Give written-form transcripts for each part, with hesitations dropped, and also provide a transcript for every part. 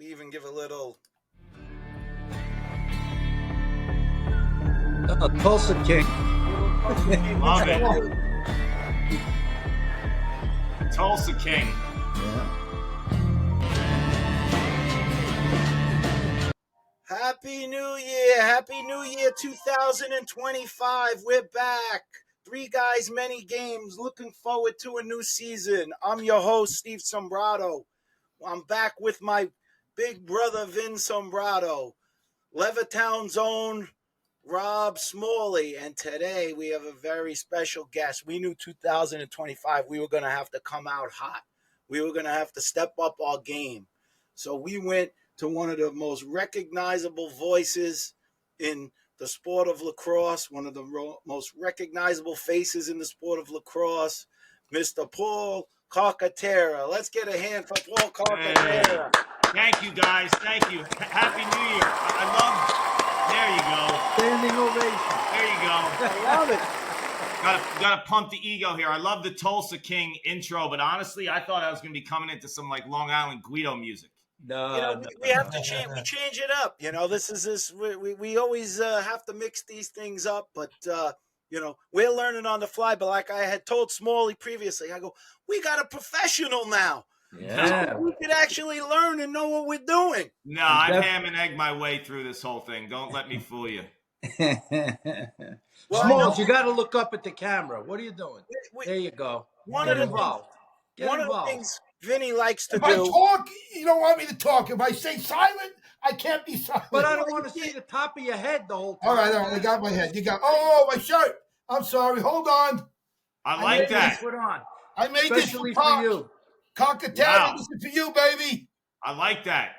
We even give a little. Tulsa King. Love it. Tulsa King. Yeah. Happy New Year. Happy New Year 2025. We're back. 3 guys, many games. Looking forward to a new season. I'm your host, Steve Sombrato. I'm back with my big brother, Vin Sombrato. Levittown's own Rob Smalley. And today we have a very special guest. We knew 2025 we were going to have to come out hot. We were going to have to step up our game. So we went to one of the most recognizable voices in the sport of lacrosse, one of the most recognizable faces in the sport of lacrosse, Mr. Paul Carcaterra. Let's get a hand for Paul Carcaterra. Hey. Thank you, guys. Thank you. Happy New Year. I love. There you go. Standing ovation. There you go. I love it. Gotta pump the ego here. I love the Tulsa King intro, but honestly, I thought I was gonna be coming into some like Long Island Guido music. No, we have to change. We change it up. We always have to mix these things up. But we're learning on the fly. But like I had told Smalley previously, I go, we got a professional now. Yeah, we could actually learn and know what we're doing. No, I've ham and egg my way through this whole thing. Don't let me fool you. Smalls, you got to look up at the camera. What are you doing? There you go. Get involved. One of the things Vinny likes to do. If I talk, you don't want me to talk. If I stay silent, I can't be silent. But I don't want to see the top of your head the whole time. All right, I got my head. You got, my shirt. I'm sorry. Hold on. I like that. Put on. I made Especially this for you. Carcaterra, Wow. This is for you, baby. I like that.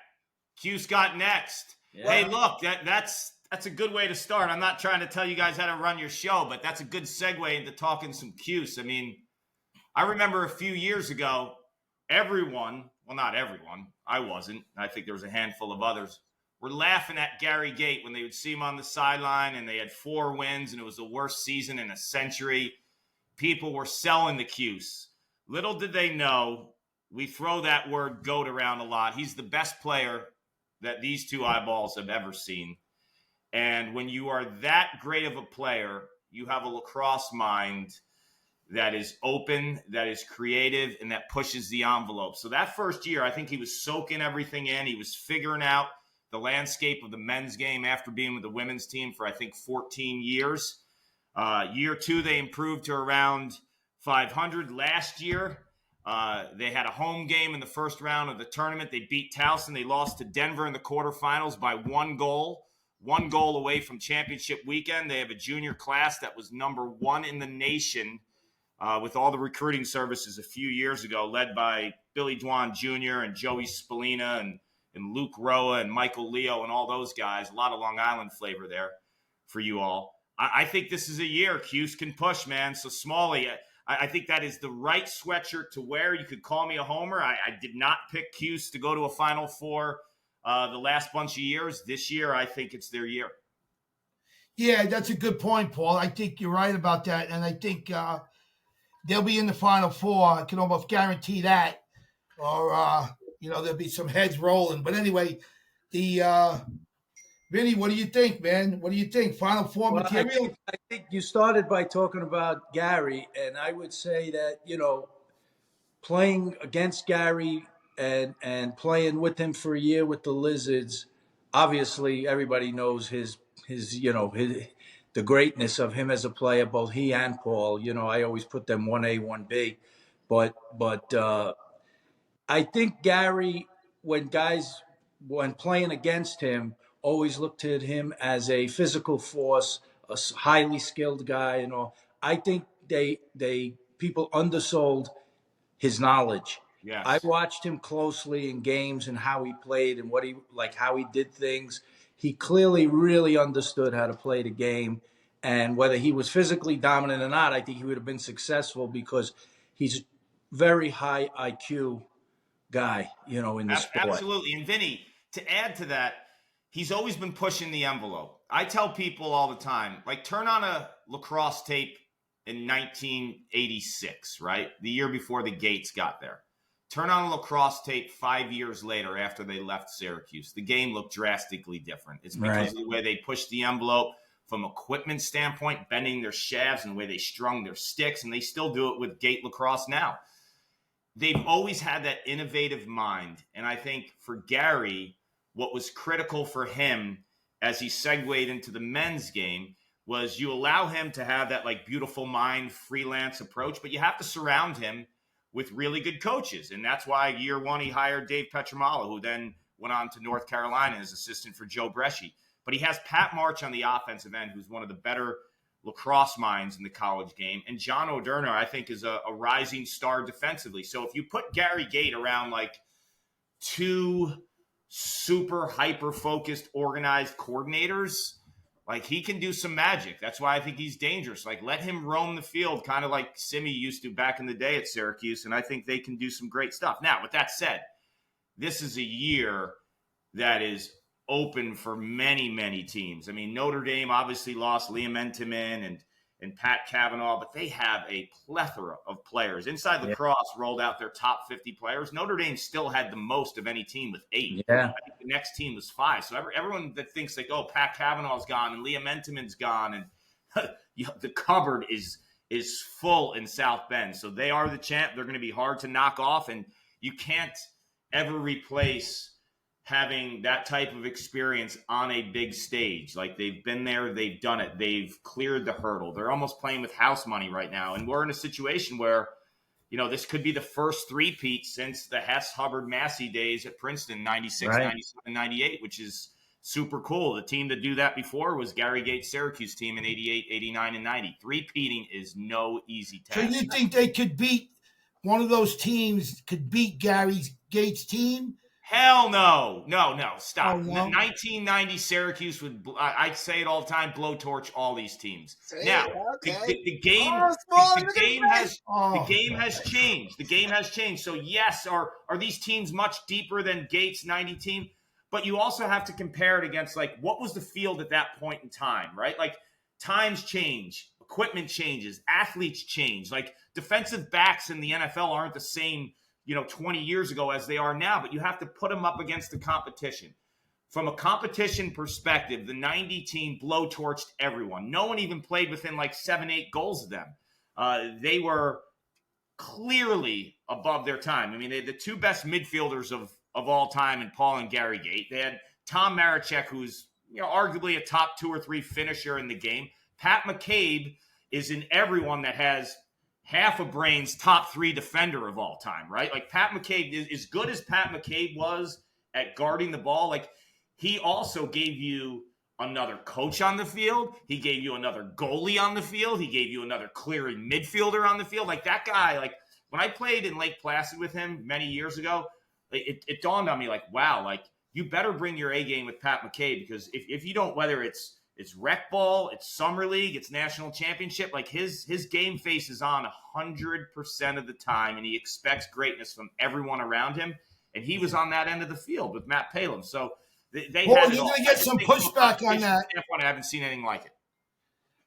Q's got next. Yeah. Hey, look, that's a good way to start. I'm not trying to tell you guys how to run your show, but that's a good segue into talking some Q's. I mean, I remember a few years ago, everyone, well, not everyone, I wasn't, I think there was a handful of others, were laughing at Gary Gate when they would see him on the sideline and they had 4 wins and it was the worst season in a century. People were selling the Q's. Little did they know, we throw that word GOAT around a lot. He's the best player that these 2 eyeballs have ever seen. And when you are that great of a player, you have a lacrosse mind that is open, that is creative, and that pushes the envelope. So that first year, I think he was soaking everything in. He was figuring out the landscape of the men's game after being with the women's team for, I think, 14 years. Year 2, they improved to around 500. Last year, they had a home game in the first round of the tournament. They beat Towson. They lost to Denver in the quarterfinals by 1 goal. 1 goal away from championship weekend. They have a junior class that was number 1 in the nation with all the recruiting services a few years ago, led by Billy Dwan Jr. and Joey Spallina and Luke Roa and Michael Leo and all those guys. A lot of Long Island flavor there for you all. I think this is a year Cuse can push, man. So Smalley, I think that is the right sweatshirt to wear. You could call me a homer. I did not pick Cuse to go to a Final Four the last bunch of years. This year, I think it's their year. Yeah, that's a good point, Paul. I think you're right about that. And I think they'll be in the Final Four. I can almost guarantee that. Or, there'll be some heads rolling. But anyway, Vinny, what do you think, man? What do you think? Final Four material? I think you started by talking about Gary, and I would say that, playing against Gary and playing with him for a year with the Lizards, obviously everybody knows the greatness of him as a player, both he and Paul. I always put them 1A, 1B. But I think Gary, when playing against him, always looked at him as a physical force, a highly skilled guy and all. I think people undersold his knowledge. Yes. I watched him closely in games and how he played and how he did things. He clearly really understood how to play the game. And whether he was physically dominant or not, I think he would have been successful because he's a very high IQ guy, in the sport. Absolutely. And Vinny, to add to that, he's always been pushing the envelope. I tell people all the time, turn on a lacrosse tape in 1986, right? The year before the Gates got there. turn on lacrosse tape 5 years later after they left Syracuse. The game looked drastically different. It's because of the way they pushed the envelope from equipment standpoint, bending their shafts and the way they strung their sticks, and they still do it with gate lacrosse now. They've always had that innovative mind, and I think for Gary, what was critical for him as he segued into the men's game was you allow him to have that like beautiful mind, freelance approach, but you have to surround him with really good coaches. And that's why year one, he hired Dave Petramala, who then went on to North Carolina as assistant for Joe Bresci. But he has Pat March on the offensive end, who's one of the better lacrosse minds in the college game. And John O'Derner, I think, is a rising star defensively. So if you put Gary Gate around like two super hyper-focused, organized coordinators, like he can do some magic. That's why I think he's dangerous. Like let him roam the field, kind of like Simi used to back in the day at Syracuse, and I think they can do some great stuff. Now, with that said, this is a year that is open for many, many teams. I mean, Notre Dame obviously lost Liam Entenmann and Pat Cavanaugh, but they have a plethora of players. Inside Lacrosse rolled out their top 50 players. Notre Dame still had the most of any team with 8. Yeah. I think the next team was 5. So everyone that thinks like, oh, Pat Cavanaugh's gone and Liam Entenmann's gone and the cupboard is full in South Bend. So they are the champ. They're going to be hard to knock off, and you can't ever replace having that type of experience on a big stage. Like they've been there, they've done it, they've cleared the hurdle. They're almost playing with house money right now. And we're in a situation where, you know, this could be the first three-peat since the Hess, Hubbard, Massey days at Princeton, 96, Right. 97, 98, which is super cool. The team to do that before was Gary Gates' Syracuse team in 88, 89, and 90. Three-peating is no easy task. So you think they could beat one of those teams, could beat Gary Gates' team? Hell no. Stop. Oh, no? 1990 Syracuse would, I say it all the time, blowtorch all these teams. Now, the game has changed. The game has changed. So yes, are these teams much deeper than Gates' 90 team? But you also have to compare it against like what was the field at that point in time, right? Like times change, equipment changes, athletes change. Like defensive backs in the NFL aren't the same 20 years ago as they are now, but you have to put them up against the competition. From a competition perspective, the 90 team blowtorched everyone. No one even played within like 7-8 goals of them. They were clearly above their time. I mean, they had the two best midfielders of all time in Paul and Gary Gate. They had Tom Marachek, who's arguably a top 2 or 3 finisher in the game. Pat McCabe is in everyone that has half a brain's top 3 defender of all time, right? Like Pat McCabe, is as good as Pat McCabe was at guarding the ball, like he also gave you another coach on the field. He gave you another goalie on the field. He gave you another clearing midfielder on the field. Like that guy, like when I played in Lake Placid with him many years ago, it dawned on me like, wow, like you better bring your A game with Pat McCabe, because if you don't, whether it's rec ball, it's summer league, it's national championship, like his game face is on 100% of the time, and he expects greatness from everyone around him. And he was on that end of the field with Matt Palin. So they Well, had it you're all. going to get some pushback on that I haven't seen anything like it.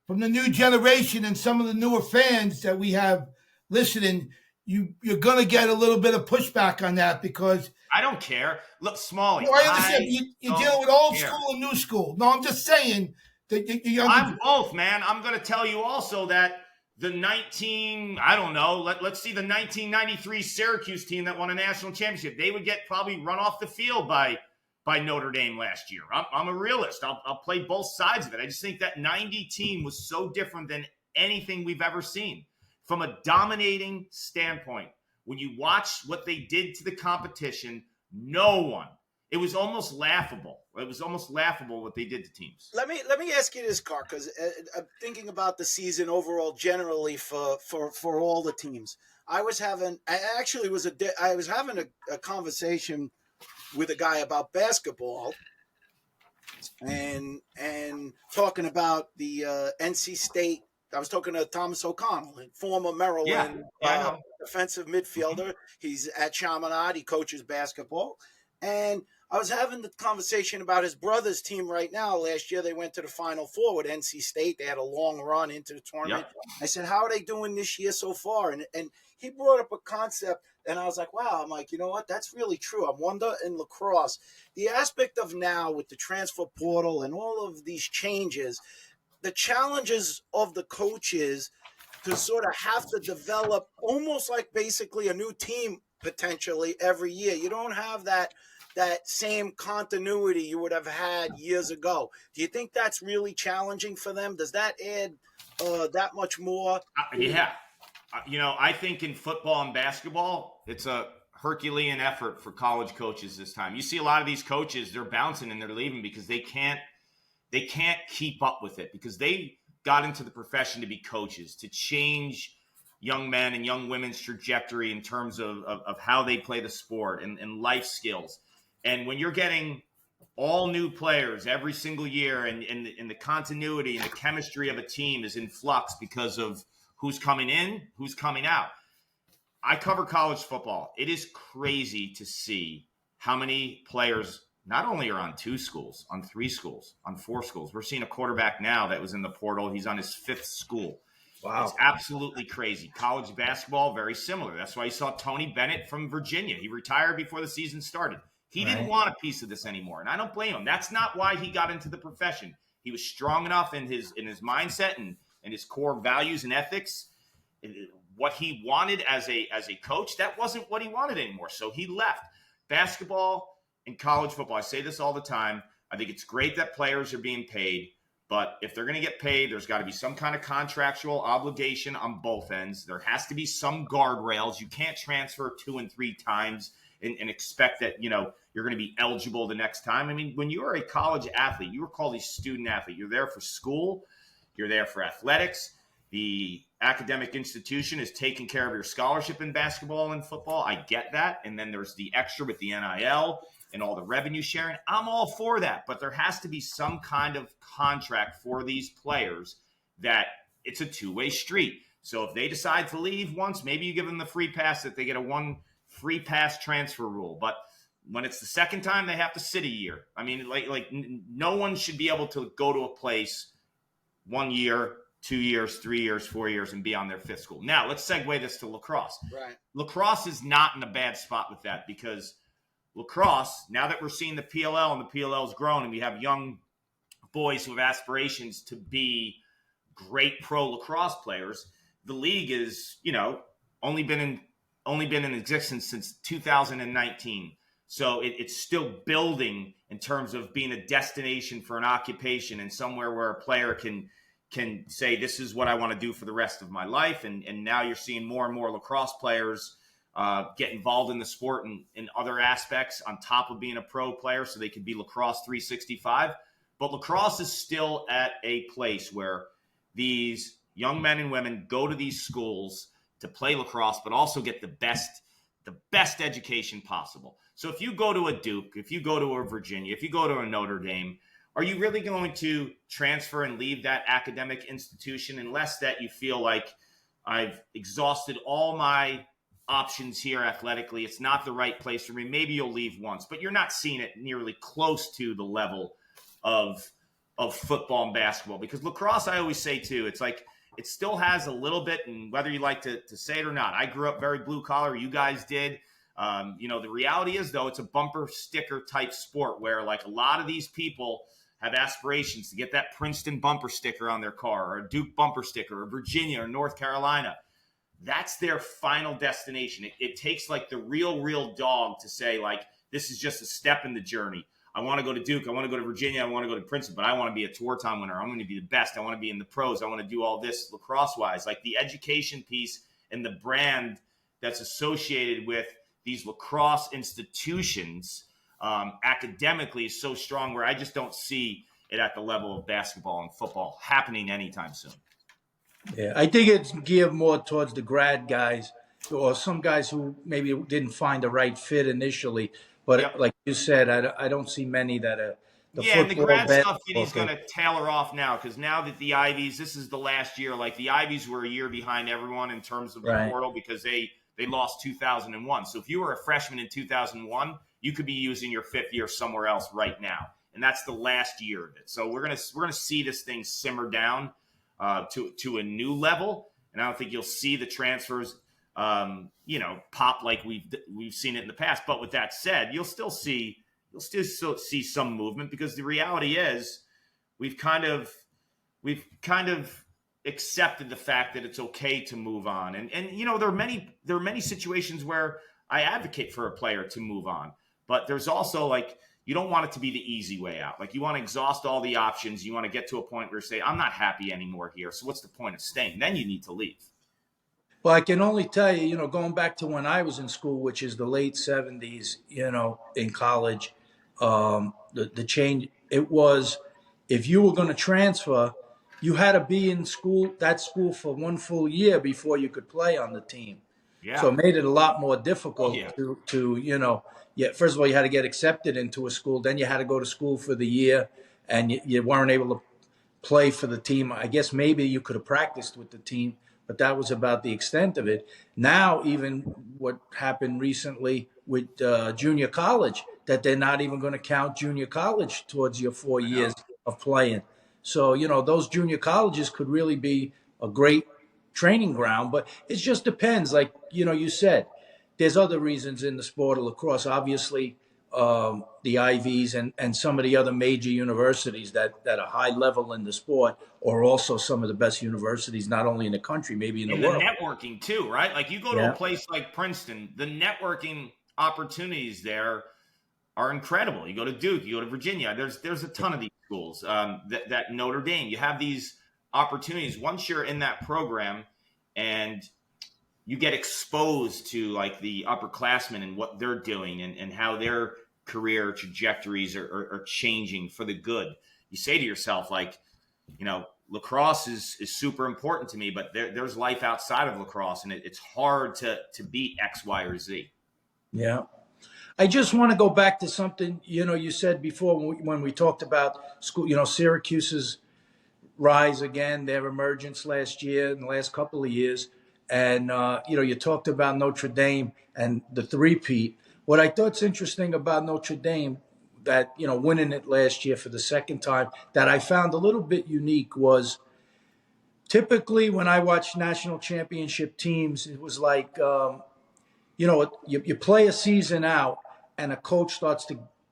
from the new generation and some of the newer fans that we have listening. You're going to get a little bit of pushback on that because I don't care. Look, Smalley. Well, I understand you're dealing with old school and new school. No, I'm just saying that I'm both, man. I'm going to tell you also that the let's see, the 1993 Syracuse team that won a national championship, they would get probably run off the field by Notre Dame last year. I'm a realist. I'll play both sides of it. I just think that 90 team was so different than anything we've ever seen. From a dominating standpoint, when you watch what they did to the competition, it was almost laughable. It was almost laughable what they did to teams. Let me ask you this, Carc, because I'm thinking about the season overall, generally for all the teams. I was having a conversation with a guy about basketball, and talking about the NC State. I was talking to Thomas O'Connell, former Maryland defensive midfielder. He's at Chaminade. He coaches basketball. And I was having the conversation about his brother's team right now. Last year, they went to the Final Four with NC State. They had a long run into the tournament. Yep. I said, how are they doing this year so far? And he brought up a concept, and I was like, wow. I'm like, you know what? That's really true. I wonder in lacrosse, the aspect of now with the transfer portal and all of these changes, the challenges of the coaches to sort of have to develop almost like basically a new team potentially every year. You don't have that same continuity you would have had years ago. Do you think that's really challenging for them? Does that add that much more? Yeah. I think in football and basketball, it's a Herculean effort for college coaches this time. You see a lot of these coaches, they're bouncing and they're leaving because they can't keep up with it, because they got into the profession to be coaches, to change young men and young women's trajectory in terms of how they play the sport and life skills. And when you're getting all new players every single year and the continuity and the chemistry of a team is in flux because of who's coming in, who's coming out. I cover college football. It is crazy to see how many players not only are on 2 schools, on 3 schools, on 4 schools. We're seeing a quarterback now that was in the portal. He's on his 5th school. Wow. It's absolutely crazy. College basketball, very similar. That's why you saw Tony Bennett from Virginia. He retired before the season started. He didn't want a piece of this anymore, and I don't blame him. That's not why he got into the profession. He was strong enough in his mindset and his core values and ethics. What he wanted as a coach, that wasn't what he wanted anymore. So he left. Basketball and college football, I say this all the time, I think it's great that players are being paid, but if they're going to get paid, there's got to be some kind of contractual obligation on both ends. There has to be some guardrails. You can't transfer 2 and 3 times and expect that, you're going to be eligible the next time. I mean, when you are a college athlete, you were called a student athlete. You're there for school. You're there for athletics. The academic institution is taking care of your scholarship in basketball and football. I get that. And then there's the extra with the NIL and all the revenue sharing. I'm all for that. But there has to be some kind of contract for these players that it's a two-way street. So if they decide to leave once, maybe you give them the free pass, that they get a 1 free pass transfer rule. But when it's the second time, they have to sit a year. I mean, like no one should be able to go to a place 1 year, 2 years, 3 years, 4 years, and be on their 5th school. Now, let's segue this to lacrosse. Right. Lacrosse is not in a bad spot with that, because lacrosse, now that we're seeing the PLL and the PLL's grown and we have young boys who have aspirations to be great pro lacrosse players, the league is, only been in existence since 2019. So it's still building in terms of being a destination for an occupation and somewhere where a player can say, this is what I want to do for the rest of my life. And now you're seeing more and more lacrosse players get involved in the sport and in other aspects on top of being a pro player, so they could be lacrosse 365. But lacrosse is still at a place where these young men and women go to these schools to play lacrosse, but also get the best education possible. So if you go to a Duke, if you go to a Virginia, if you go to a Notre Dame, are you really going to transfer and leave that academic institution unless that you feel like, I've exhausted all my options here athletically, it's not the right place for me? Maybe you'll leave once, but you're not seeing it nearly close to the level of football and basketball. Because lacrosse, I always say too, it's like it still has a little bit, and whether you like to say it or not, I grew up very blue collar, you guys did. The reality is, though, it's a bumper sticker type sport where, like, a lot of these people have aspirations to get that Princeton bumper sticker on their car, or a Duke bumper sticker, or Virginia or North Carolina. That's their final destination. It takes like the real dog to say, like, this is just a step in the journey. I want to go to Duke. I want to go to Virginia. I want to go to Princeton, but I want to be a tour time winner. I'm going to be the best. I want to be in the pros. I want to do all this lacrosse wise. Like, the education piece and the brand that's associated with these lacrosse institutions academically is so strong, where I just don't see it at the level of basketball and football happening anytime soon. Yeah, I think it's geared more towards the grad guys, or some guys who maybe didn't find the right fit initially. But Yep. Like you said, I don't see many that are And the grad stuff he's thing. going to tailor off now, because now that the Ivies, this is the last year. Like, the Ivies were a year behind everyone in terms of the Right. portal, because they lost 2001. So if you were a freshman in 2001, you could be using your 5th year somewhere else right now. And that's the last year of it. So we're gonna see this thing simmer down to a new level. And I don't think you'll see the transfers pop like we've seen it in the past. But with that said, you'll still see some movement, because the reality is we've kind of accepted the fact that it's okay to move on. And there are many situations where I advocate for a player to move on, but there's also, like, you don't want it to be the easy way out. Like, you want to exhaust all the options. You want to get to a point where you say, I'm not happy anymore here, so what's the point of staying? Then you need to leave. Well, I can only tell you, going back to when I was in school, which is the late 70s, in college, the change, it was, if you were going to transfer, you had to be in that school for 1 full year before you could play on the team. Yeah. So it made it a lot more difficult Yeah. to first of all, you had to get accepted into a school. Then you had to go to school for the year, and you weren't able to play for the team. I guess maybe you could have practiced with the team, but that was about the extent of it. Now, even what happened recently with junior college, that they're not even going to count junior college towards your 4 years of playing. So, those junior colleges could really be a great training ground, but it just depends. Like, you said, there's other reasons in the sport of lacrosse. Obviously, the IVs and some of the other major universities that are high level in the sport are also some of the best universities, not only in the country, maybe in the world. And the networking too, right? Like, you go to a place like Princeton, the networking opportunities there are incredible. You go to Duke, you go to Virginia. There's a ton of these schools. That Notre Dame, you have these opportunities once you're in that program, and you get exposed to, like, the upperclassmen and what they're doing and how their career trajectories are changing for the good. You say to yourself, like, lacrosse is super important to me, but there's life outside of lacrosse, and it's hard to beat X, Y, or Z. Yeah. I just want to go back to something, you said before when we talked about school, Syracuse's rise again, their emergence last year, in the last couple of years. And, you talked about Notre Dame and the three-peat. What I thought's interesting about Notre Dame, that, winning it last year for the second time, that I found a little bit unique was, typically when I watch national championship teams, it was like, you play a season out and a coach starts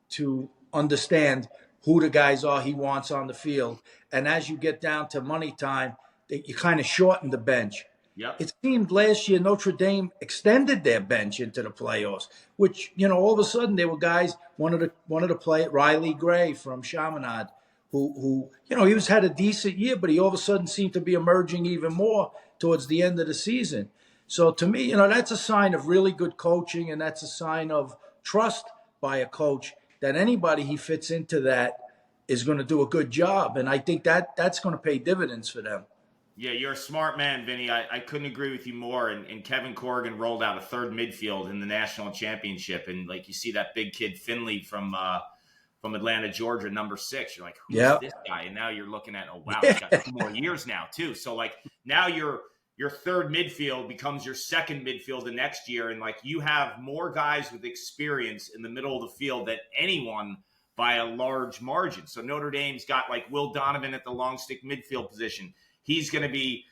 to understand who the guys are he wants on the field. And as you get down to money time, you kind of shorten the bench. Yep. It seemed last year Notre Dame extended their bench into the playoffs, which, all of a sudden there were guys wanted to play. Riley Gray from Chaminade, who he had a decent year, but he all of a sudden seemed to be emerging even more towards the end of the season. So to me, that's a sign of really good coaching, and that's a sign of trust by a coach that anybody he fits into that is going to do a good job. And I think that's going to pay dividends for them. Yeah, you're a smart man, Vinny. I couldn't agree with you more. And Kevin Corrigan rolled out a third midfield in the national championship. And, like, you see that big kid Finley from Atlanta, Georgia, number 6. You're like, who's this guy? And now you're looking at, oh, wow, he's got 2 more years now, too. So, like, now your third midfield becomes your second midfield the next year. And, like, you have more guys with experience in the middle of the field than anyone by a large margin. So Notre Dame's got, like, Will Donovan at the long stick midfield position. He's going to be,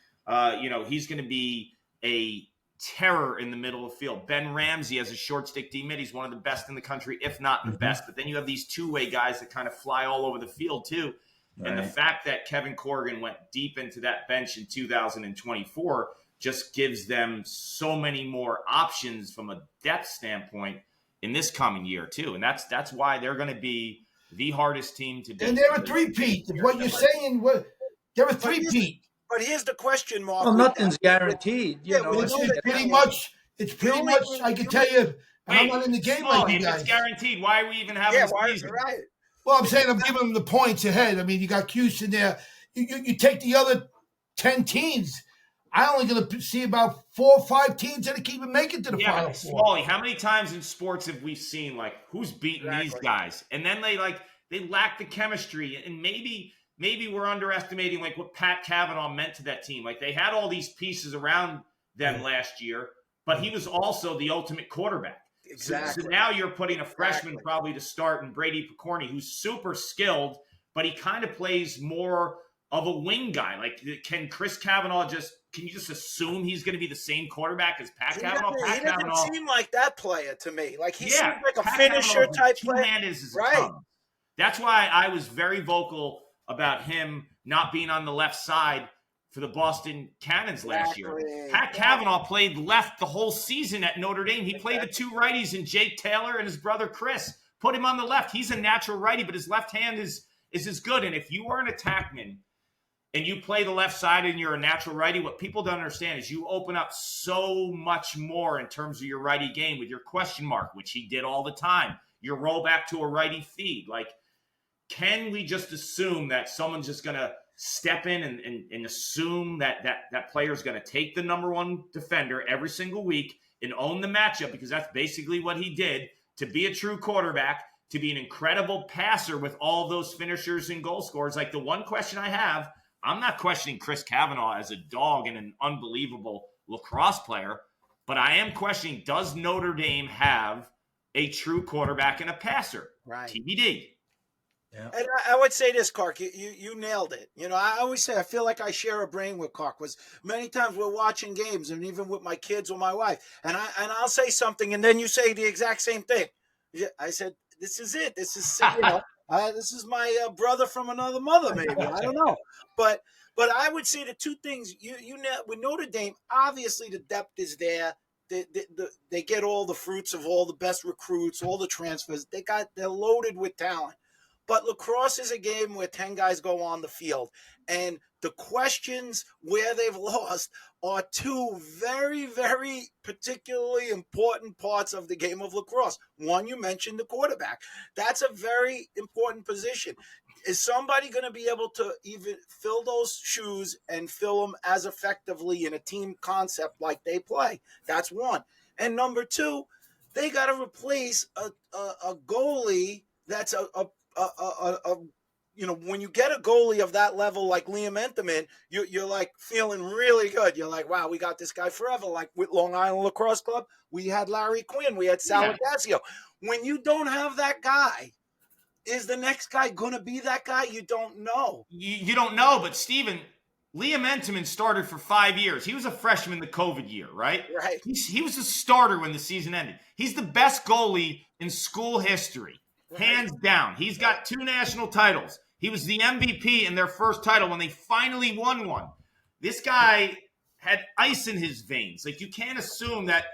a terror in the middle of the field. Ben Ramsey as a short stick D-mid. He's one of the best in the country, if not the best. But then you have these two-way guys that kind of fly all over the field too. Right. And the fact that Kevin Corrigan went deep into that bench in 2024 just gives them so many more options from a depth standpoint in this coming year too. And that's why they're going to be the hardest team to beat. And they're a three-peat. What you're saying, they're a three-peat. But here's the question, Mark. Well, nothing's guaranteed. It's pretty much. I can tell you. I'm not in the game like you guys. If it's guaranteed, why are we even having a season? Right. Well, I'm saying I'm giving them the points ahead. I mean, you got Cuse in there. You take the other 10 teams. I'm only going to see about 4 or 5 teams that keep making it to the Final Four. Smalley, how many times in sports have we seen, like, who's beating these guys? And then they lack the chemistry, and maybe we're underestimating, like, what Pat Cavanaugh meant to that team. Like, they had all these pieces around them last year, but he was also the ultimate quarterback. Exactly. So now you're putting a freshman probably to start in Brady Picorni, who's super skilled, but he kind of plays more of a wing guy. Like, can Chris Kavanaugh can you just assume he's going to be the same quarterback as Pat Kavanaugh? He doesn't seem like that player to me. Like, he seems like a Pat finisher type player. Two-hand is right. That's why I was very vocal about him not being on the left side for the Boston Cannons last year. Pat Kavanaugh played left the whole season at Notre Dame. He played the two righties in Jake Taylor and his brother Chris. Put him on the left. He's a natural righty, but his left hand is as good. And if you are an attackman and you play the left side and you're a natural righty, what people don't understand is you open up so much more in terms of your righty game with your question mark, which he did all the time. Your roll back to a righty feed. Like, can we just assume that someone's just going to step in and assume that player is going to take the number one defender every single week and own the matchup, because that's basically what he did, to be a true quarterback, to be an incredible passer with all those finishers and goal scorers? Like, the one question I have, I'm not questioning Chris Kavanaugh as a dog and an unbelievable lacrosse player, but I am questioning, does Notre Dame have a true quarterback and a passer? Right. TBD. Yeah. And I would say this, Carc, you nailed it. You know, I always say I feel like I share a brain with Carc. Was many times we're watching games, and even with my kids or my wife, and I'll say something, and then you say the exact same thing. I said, "This is it. This is this is my brother from another mother, maybe. I don't know." But I would say the two things with Notre Dame, obviously the depth is there. They get all the fruits of all the best recruits, all the transfers. They're loaded with talent. But lacrosse is a game where 10 guys go on the field. And the questions where they've lost are two very, very particularly important parts of the game of lacrosse. One, you mentioned the quarterback. That's a very important position. Is somebody going to be able to even fill those shoes and fill them as effectively in a team concept like they play? That's one. And number two, they got to replace a goalie that's when you get a goalie of that level like Liam Enterman, you're like feeling really good. You're like, wow, we got this guy forever. Like with Long Island Lacrosse Club, we had Larry Quinn, we had Sal Agasio. When you don't have that guy, is the next guy going to be that guy? You don't know. You don't know, but Steven, Liam Enterman started for 5 years. He was a freshman the COVID year, right? Right. He was a starter when the season ended. He's the best goalie in school history. Hands down. He's got 2 national titles. He was the MVP in their first title when they finally won one. This guy had ice in his veins. Like, you can't assume that,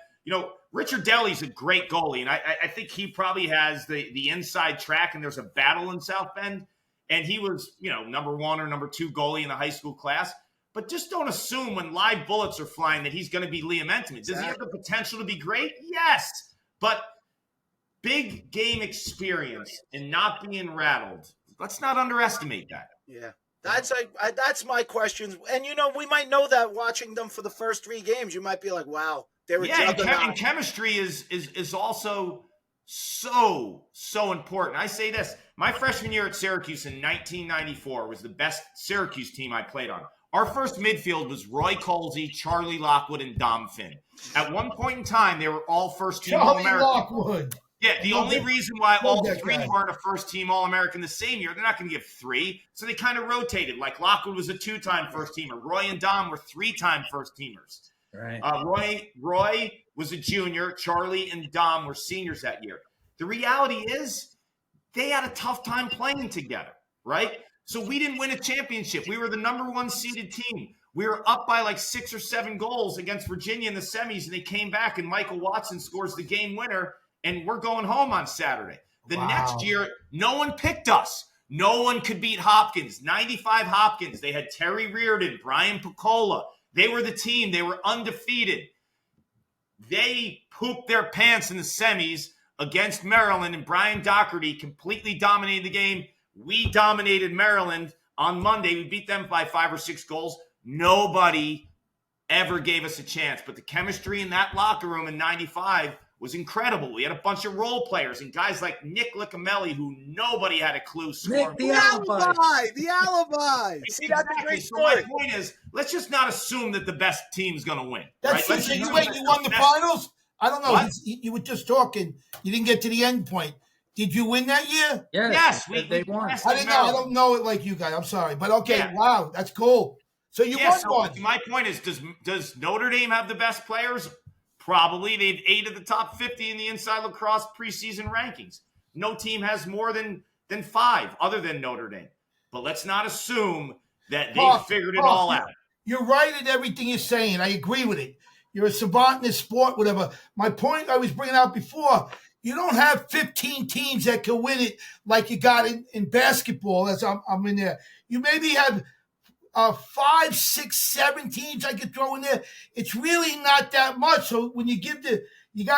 Richard Delly's a great goalie, and I think he probably has the inside track, and there's a battle in South Bend, and he was, number 1 or number 2 goalie in the high school class. But just don't assume when live bullets are flying that he's going to be Liam Enterman. Does he have the potential to be great? Yes. But big game experience and not being rattled. Let's not underestimate that. Yeah. That's my question. And, we might know that watching them for the first 3 games. You might be like, wow, they're a juggernaut. And chemistry is also so important. I say this. My freshman year at Syracuse in 1994 was the best Syracuse team I played on. Our first midfield was Roy Colsey, Charlie Lockwood, and Dom Finn. At one point in time, they were all first-team All-American. Lockwood. Yeah, the only reason why all 3 weren't a first-team All-American the same year, they're not going to give 3, so they kind of rotated. Like, Lockwood was a 2-time first-teamer. Roy and Dom were 3-time first-teamers. Right. Roy was a junior. Charlie and Dom were seniors that year. The reality is they had a tough time playing together, right? So we didn't win a championship. We were the number 1 seeded team. We were up by like 6 or 7 goals against Virginia in the semis, and they came back, and Michael Watson scores the game winner, and we're going home on Saturday. The next year, no one picked us. No one could beat Hopkins. 95 Hopkins. They had Terry Reardon, Brian Picola. They were the team. They were undefeated. They pooped their pants in the semis against Maryland, and Brian Doherty completely dominated the game. We dominated Maryland on Monday. We beat them by 5 or 6 goals. Nobody ever gave us a chance. But the chemistry in that locker room in 95 was incredible. We had a bunch of role players and guys like Nick Licamelli, who nobody had a clue. Nick, the alibi. See, that's a great story. So my point is, let's just not assume that the best team's going to win. That's right? so you won the finals? I don't know. What? You were just talking. You didn't get to the end point. Did you win that year? Yes, they won. yes, I didn't know. I don't know it like you guys. I'm sorry, but okay. Yeah. Wow, that's cool. So you won So one. my point is, does Notre Dame have the best players? Probably. They've 8 of the top 50 in the Inside Lacrosse preseason rankings. No team has more than 5 other than Notre Dame. But let's not assume that they've figured it all out. You're right in everything you're saying. I agree with it. You're a savant in this sport, whatever. My point I was bringing out before, you don't have 15 teams that can win it like you got in basketball, as I'm in there. You maybe have 5, 6, 7 teams I could throw in there. It's really not that much. So when you got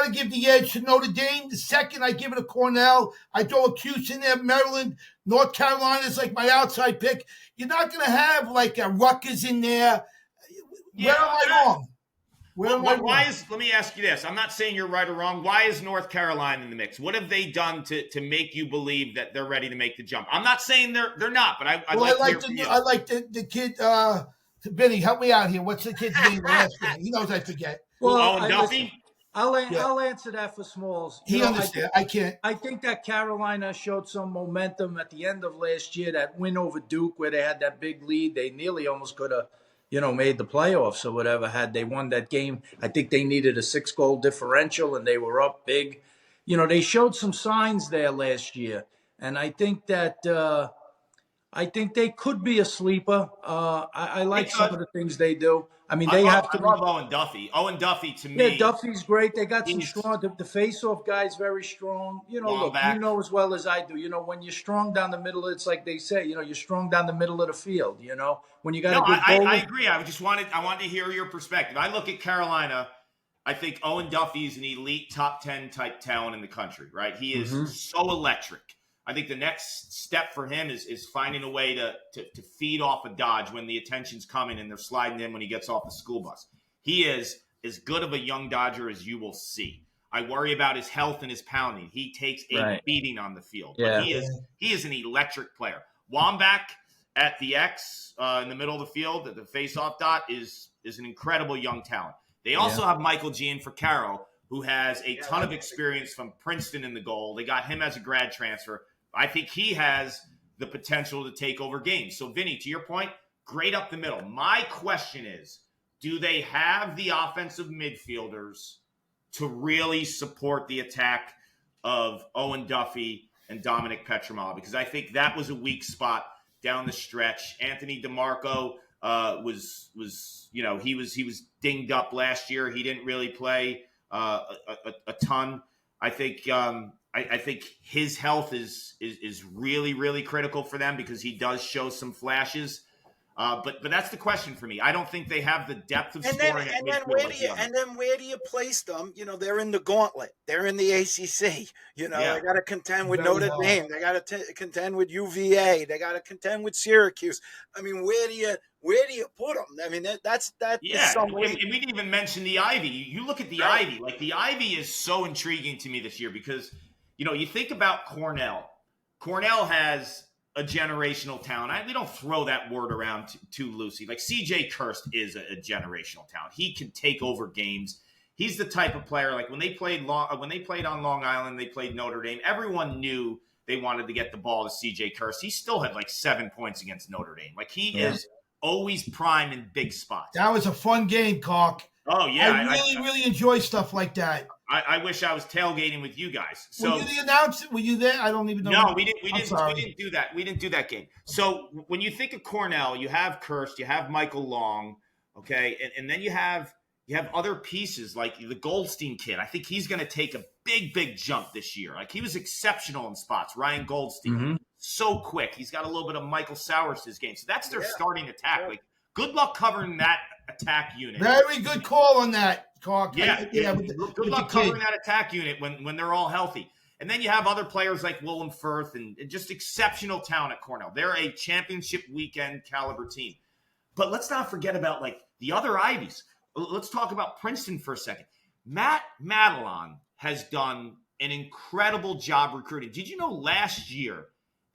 to give the edge to Notre Dame. The second, I give it to Cornell. I throw a Cuse in there. Maryland, North Carolina is like my outside pick. You're not going to have like a Rutgers in there. Where am I wrong? Let me ask you this. I'm not saying you're right or wrong. Why is North Carolina in the mix? What have they done to make you believe that they're ready to make the jump? I'm not saying they're not, but I like the kid, Vinny, help me out here. What's the kid's name? He knows I forget. Well, Owen Duffy? I'll answer that for Smalls. He understands. I can't. I think that Carolina showed some momentum at the end of last year. That win over Duke, where they had that big lead, they nearly almost could have, made the playoffs or whatever. Had they won that game, I think they needed a 6-goal differential, and they were up big. They showed some signs there last year, and I think that they could be a sleeper. I like some of the things they do. I mean, I love Owen Duffy. Owen Duffy, to me. Yeah, Duffy's great. They got some strong. The face-off guy's very strong. Look, you know as well as I do. When you're strong down the middle, it's like they say. You're strong down the middle of the field. When you got a good goalie. I agree. I wanted to hear your perspective. I look at Carolina. I think Owen Duffy is an elite top 10 type talent in the country. Right? He is so electric. I think the next step for him is finding a way to feed off a Dodge when the attention's coming and they're sliding in when he gets off the school bus. He is as good of a young Dodger as you will see. I worry about his health and his pounding. He takes a beating on the field. Yeah. But he is an electric player. Wambach at the X in the middle of the field at the face-off dot is an incredible young talent. They also have Michael Gianfrancaro, who has a ton of experience from Princeton in the goal. They got him as a grad transfer. I think he has the potential to take over games. So, Vinny, to your point, great up the middle. My question is, do they have the offensive midfielders to really support the attack of Owen Duffy and Dominic Petromala? Because I think that was a weak spot down the stretch. Anthony DeMarco was he was dinged up last year. He didn't really play a ton. I think his health is really, really critical for them because he does show some flashes. But that's the question for me. I don't think they have the depth of scoring. And then where do you place them? They're in the gauntlet. They're in the ACC. They got to contend with Notre Dame. They got to contend with UVA. They got to contend with Syracuse. I mean, where do you put them? I mean, that's yeah. And we didn't even mention the Ivy. You look at the Ivy. Like the Ivy is so intriguing to me this year because you think about Cornell. Cornell has a generational talent. We don't throw that word around too loosely. Like CJ Kirst is a generational talent. He can take over games. He's the type of player like when they played on Long Island, they played Notre Dame. Everyone knew they wanted to get the ball to CJ Kirst. He still had like 7 points against Notre Dame. Like he is always prime in big spots. That was a fun game, Carc. Oh yeah, I really enjoy stuff like that. I wish I was tailgating with you guys. So were you the announcer? Were you there? I don't even know. No, we didn't do that. We didn't do that game. So when you think of Cornell, you have Kirst, you have Michael Long, okay, and then you have other pieces like the Goldstein kid. I think he's going to take a big jump this year. Like he was exceptional in spots. Ryan Goldstein, so quick. He's got a little bit of Michael Sowers his game. So that's their starting attack. Like good luck covering that attack unit. Very good call on that, Carc. Good luck covering that attack unit when they're all healthy. And then you have other players like Willem Firth and just exceptional talent at Cornell. They're a championship weekend caliber team. But let's not forget about like the other Ivies. Let's talk about Princeton for a second. Matt Madelon has done an incredible job recruiting. Did you know last year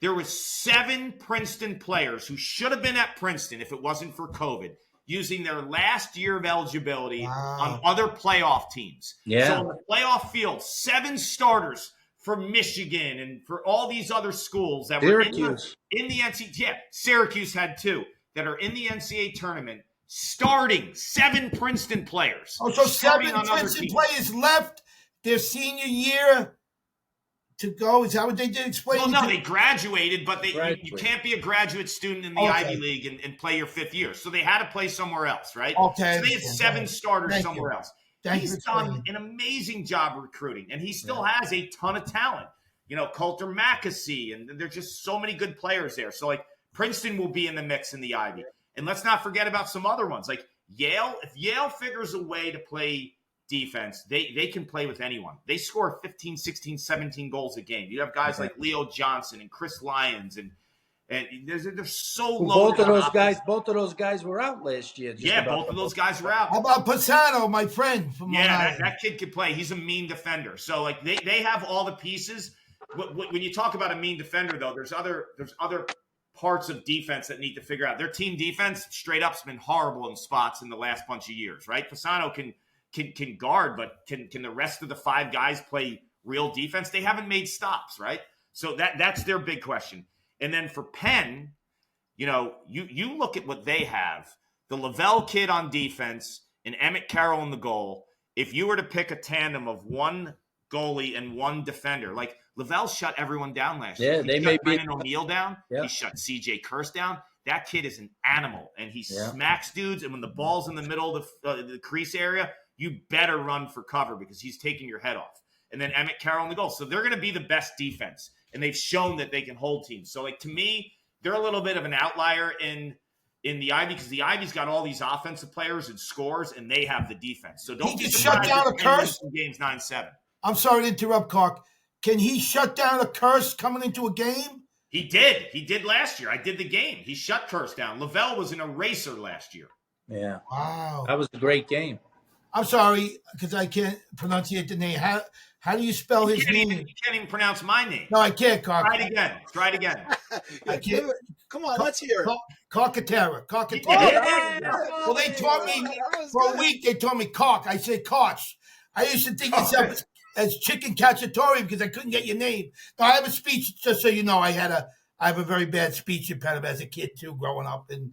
there was 7 Princeton players who should have been at Princeton if it wasn't for COVID using their last year of eligibility Wow. on other playoff teams. Yeah. So on the playoff field, 7 starters for Michigan and for all these other schools that were in the NCAA. Yeah, Syracuse had 2 that are in the NCAA tournament, starting 7 Princeton players. Oh, so 7 Princeton players left their senior year to go. Is that what they did? Explain. Well, no, they graduated, but you can't be a graduate student in the Ivy League and play your 5th year. So they had to play somewhere else, right? Okay. So they had 7 starters somewhere else. He's done an amazing job recruiting, and he still has a ton of talent. Coulter Mackesy, and there's just so many good players there. So, like, Princeton will be in the mix in the Ivy. And let's not forget about some other ones. Like Yale, if Yale figures a way to play defense, they can play with anyone. They score 15, 16, 17 goals a game. You have guys like Leo Johnson and Chris Lyons, and they're so low. Both of those guys were out last year. Both of those guys were out. How about Pisano, my friend from that kid could play. He's a mean defender. So like they have all the pieces. When you talk about a mean defender, though, there's other parts of defense that need to figure out. Their team defense straight up's been horrible in spots in the last bunch of years, right? Pisano can guard, but can the rest of the 5 guys play real defense? They haven't made stops, right? So that's their big question. And then for Penn, you look at what they have. The Lavelle kid on defense and Emmett Carroll in the goal. If you were to pick a tandem of 1 goalie and 1 defender, like Lavelle shut everyone down last year. He shut Brennan O'Neill down. Yeah. He shut CJ Kurse down. That kid is an animal, and he smacks dudes. And when the ball's in the middle of the crease area, you better run for cover because he's taking your head off. And then Emmett Carroll in the goal. So they're going to be the best defense, and they've shown that they can hold teams. So, like, to me, they're a little bit of an outlier in the Ivy because the Ivy's got all these offensive players and scores, and they have the defense. So don't be surprised shut down a Kurse games 9-7. I'm sorry to interrupt, Carc. Can he shut down a Kurse coming into a game? He did. He did last year. I did the game. He shut Kurse down. Lavelle was an eraser last year. Yeah. Wow. That was a great game. I'm sorry because I can't pronunciate the name. How do you spell his name? You can't even pronounce my name. No, I can't, Carc. Try it again. I can't. Come on, let's hear it. Carcaterra. Yeah. Well, they taught me for a week. They taught me Carc. I said Carch. I used to think myself as Chicken Cacciatore because I couldn't get your name. No, I have a speech, just so you know, I have a very bad speech impediment as a kid, too, growing up, and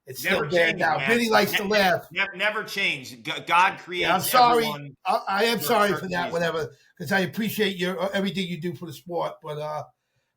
it's still bad now. Vinny likes to laugh. Never change. God creates I'm sorry. Everyone I am sorry for that, whatever, because I appreciate everything you do for the sport, but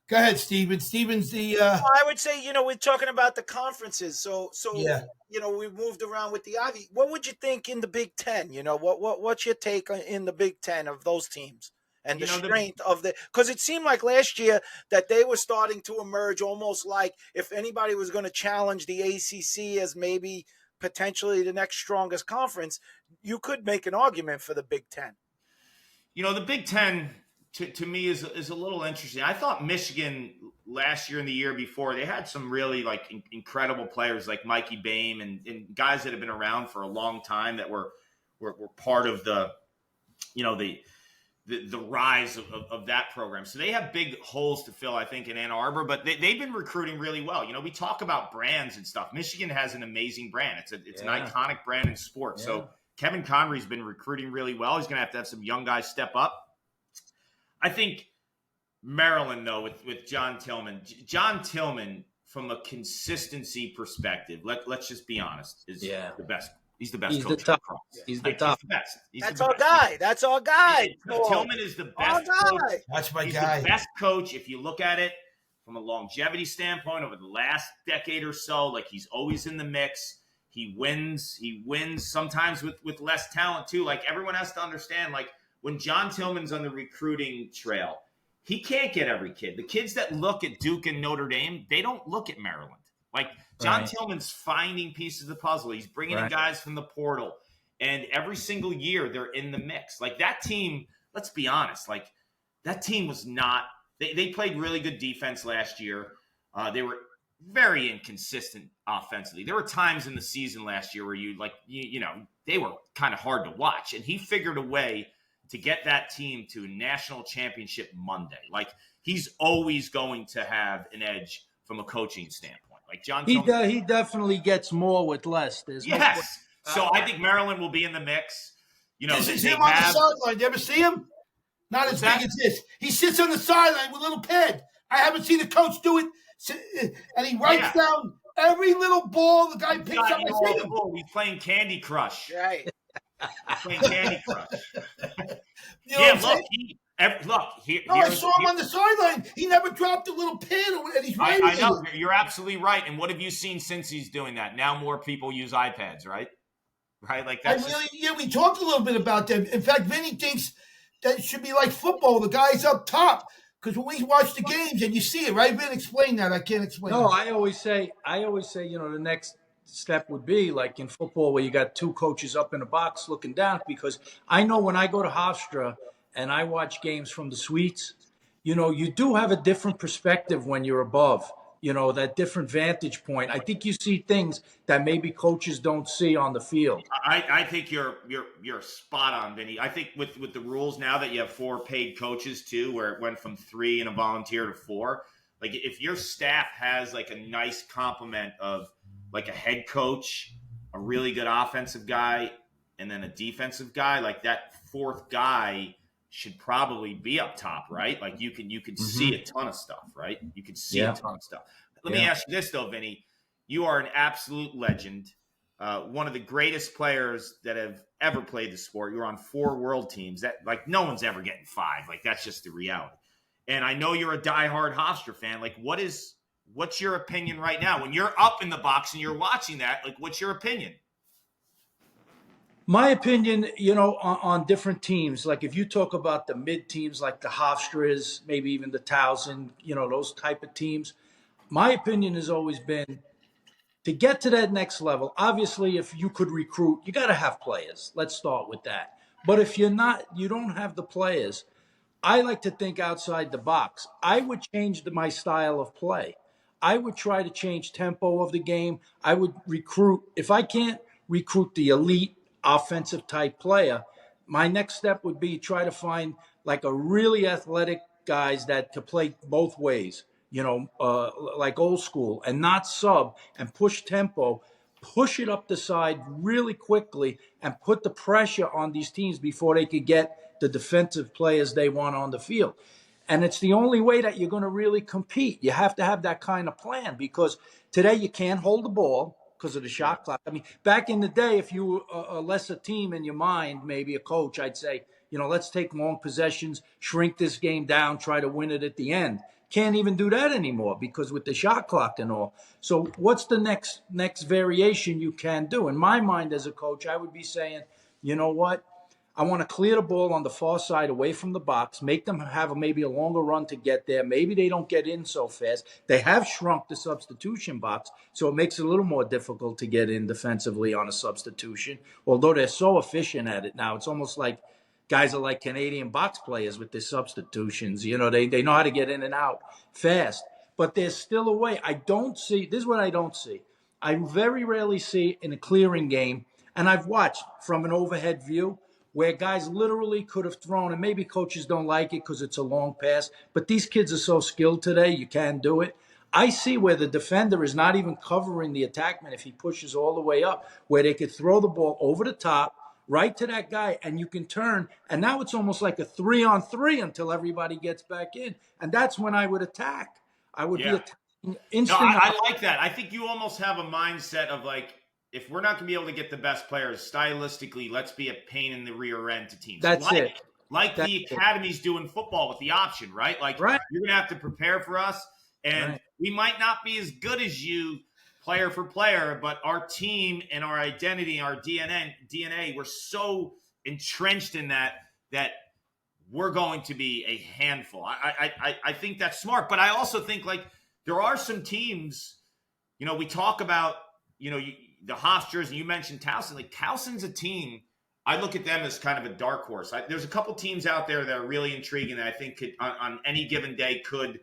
go ahead, Steven. Steven's the I would say, we're talking about the conferences. So yeah. We moved around with the Ivy. What would you think in the Big Ten? What's your take in the Big Ten of those teams and the strength of because it seemed like last year that they were starting to emerge almost like if anybody was going to challenge the ACC as maybe potentially the next strongest conference, you could make an argument for the Big Ten. The Big Ten to me is a little interesting. I thought Michigan last year and the year before, they had some really like incredible players like Mikey Boehm and guys that have been around for a long time that were part of the rise of that program. So they have big holes to fill, I think, in Ann Arbor, but they've been recruiting really well. We talk about brands and stuff. Michigan has an amazing brand. It's an iconic brand in sports. Yeah. So Kevin Conroy's been recruiting really well. He's going to have some young guys step up. I think Maryland, though, with John Tillman. John Tillman, from a consistency perspective, let's just be honest, is the best. He's the best coach. He's the top. He's the best. That's our guy. That's our guy. Tillman is the best coach. That's my He's guy. The best coach, if you look at it from a longevity standpoint over the last decade or so. Like, he's always in the mix. He wins. He wins sometimes with less talent, too. Like, everyone has to understand, like, when John Tillman's on the recruiting trail, he can't get every kid. The kids that look at Duke and Notre Dame, they don't look at Maryland. Like, John Tillman's finding pieces of the puzzle. He's bringing in guys from the portal. And every single year, they're in the mix. Like, that team, let's be honest, like, that team was not – they played really good defense last year. They were very inconsistent offensively. There were times in the season last year where they were kind of hard to watch. And he figured a way to get that team to a national championship Monday. Like, he's always going to have an edge from a coaching standpoint. Like John He Tillman. he definitely gets more with less. There's no question Yes. So about I that. think Maryland will be in the mix. You know, This is they him on the have. sideline. You ever see him? Not What's as big that? as this. He sits on the sideline with a little pad. I haven't seen a coach do it. And he writes Yeah. down every little ball the guy He's picks got up. you I all see him. full. He's playing Candy Crush. Right. He's playing Candy Crush. You know what I'm Look, saying? No, I saw him on the sideline. He never dropped a little pin, and he's writing I know. it. You're absolutely right. And what have you seen since he's doing that? Now more people use iPads, right? Right? Like that's we talked a little bit about that. In fact, Vinny thinks that it should be like football. The guy's up top. Because when we watch the games and you see it, right, Vin? Explain that. I can't explain No, that. I always say, the next step would be like in football where you got two coaches up in a box looking down, because I know when I go to Hofstra and I watch games from the suites, you do have a different perspective when you're above, that different vantage point. I think you see things that maybe coaches don't see on the field. I think you're spot on, Vinny. I think with the rules now that you have 4 paid coaches too, where it went from 3 and a volunteer to 4, like if your staff has like a nice complement of like a head coach, a really good offensive guy, and then a defensive guy, like that 4th guy should probably be up top, right? Like you can see a ton of stuff, right? You can see a ton of stuff. Let me ask you this though, Vinny. You are an absolute legend. One of the greatest players that have ever played the sport. You're on 4 world teams. That like no one's ever getting 5. Like that's just the reality. And I know you're a diehard Hofstra fan. Like what's your opinion right now when you're up in the box and you're watching that? Like what's your opinion? My opinion, on different teams, like if you talk about the mid teams like the Hofstras, maybe even the Towson, those type of teams, my opinion has always been to get to that next level. Obviously, if you could recruit, you got to have players. Let's start with that. But if you don't have the players, I like to think outside the box. I would change my style of play. I would try to change tempo of the game. I would recruit. If I can't recruit the elite offensive type player, my next step would be try to find like a really athletic guys that could play both ways, like old school and not sub and push tempo, push it up the side really quickly and put the pressure on these teams before they could get the defensive players they want on the field. And it's the only way that you're going to really compete. You have to have that kind of plan because today you can't hold the ball because of the shot clock. I mean, back in the day, if you were a lesser team in your mind, maybe a coach, I'd say, let's take long possessions, shrink this game down, try to win it at the end. Can't even do that anymore because with the shot clock and all. So what's the next variation you can do? In my mind as a coach, I would be saying, you know what? I want to clear the ball on the far side away from the box, make them have maybe a longer run to get there. Maybe they don't get in so fast. They have shrunk the substitution box, so it makes it a little more difficult to get in defensively on a substitution, although they're so efficient at it now. It's almost like guys are like Canadian box players with their substitutions. They know how to get in and out fast. But there's still a way. This is what I don't see. I very rarely see in a clearing game, and I've watched from an overhead view, where guys literally could have thrown, and maybe coaches don't like it because it's a long pass, but these kids are so skilled today, you can do it. I see where the defender is not even covering the attackman if he pushes all the way up, where they could throw the ball over the top, right to that guy, and you can turn, and now it's almost like a 3-on-3 until everybody gets back in, and that's when I would attack. I would be attacking instant. No, I like that. I think you almost have a mindset of like, if we're not going to be able to get the best players, stylistically, let's be a pain in the rear end to teams. That's it. Like the academies do in football with the option, right? Like you're going to have to prepare for us, and we might not be as good as you player for player, but our team and our identity, our DNA, we're so entrenched in that we're going to be a handful. I think that's smart, but I also think like there are some teams, we talk about, the Hofstras, and you mentioned Towson. Like Towson's a team, I look at them as kind of a dark horse. There's a couple teams out there that are really intriguing that I think could, on any given day, could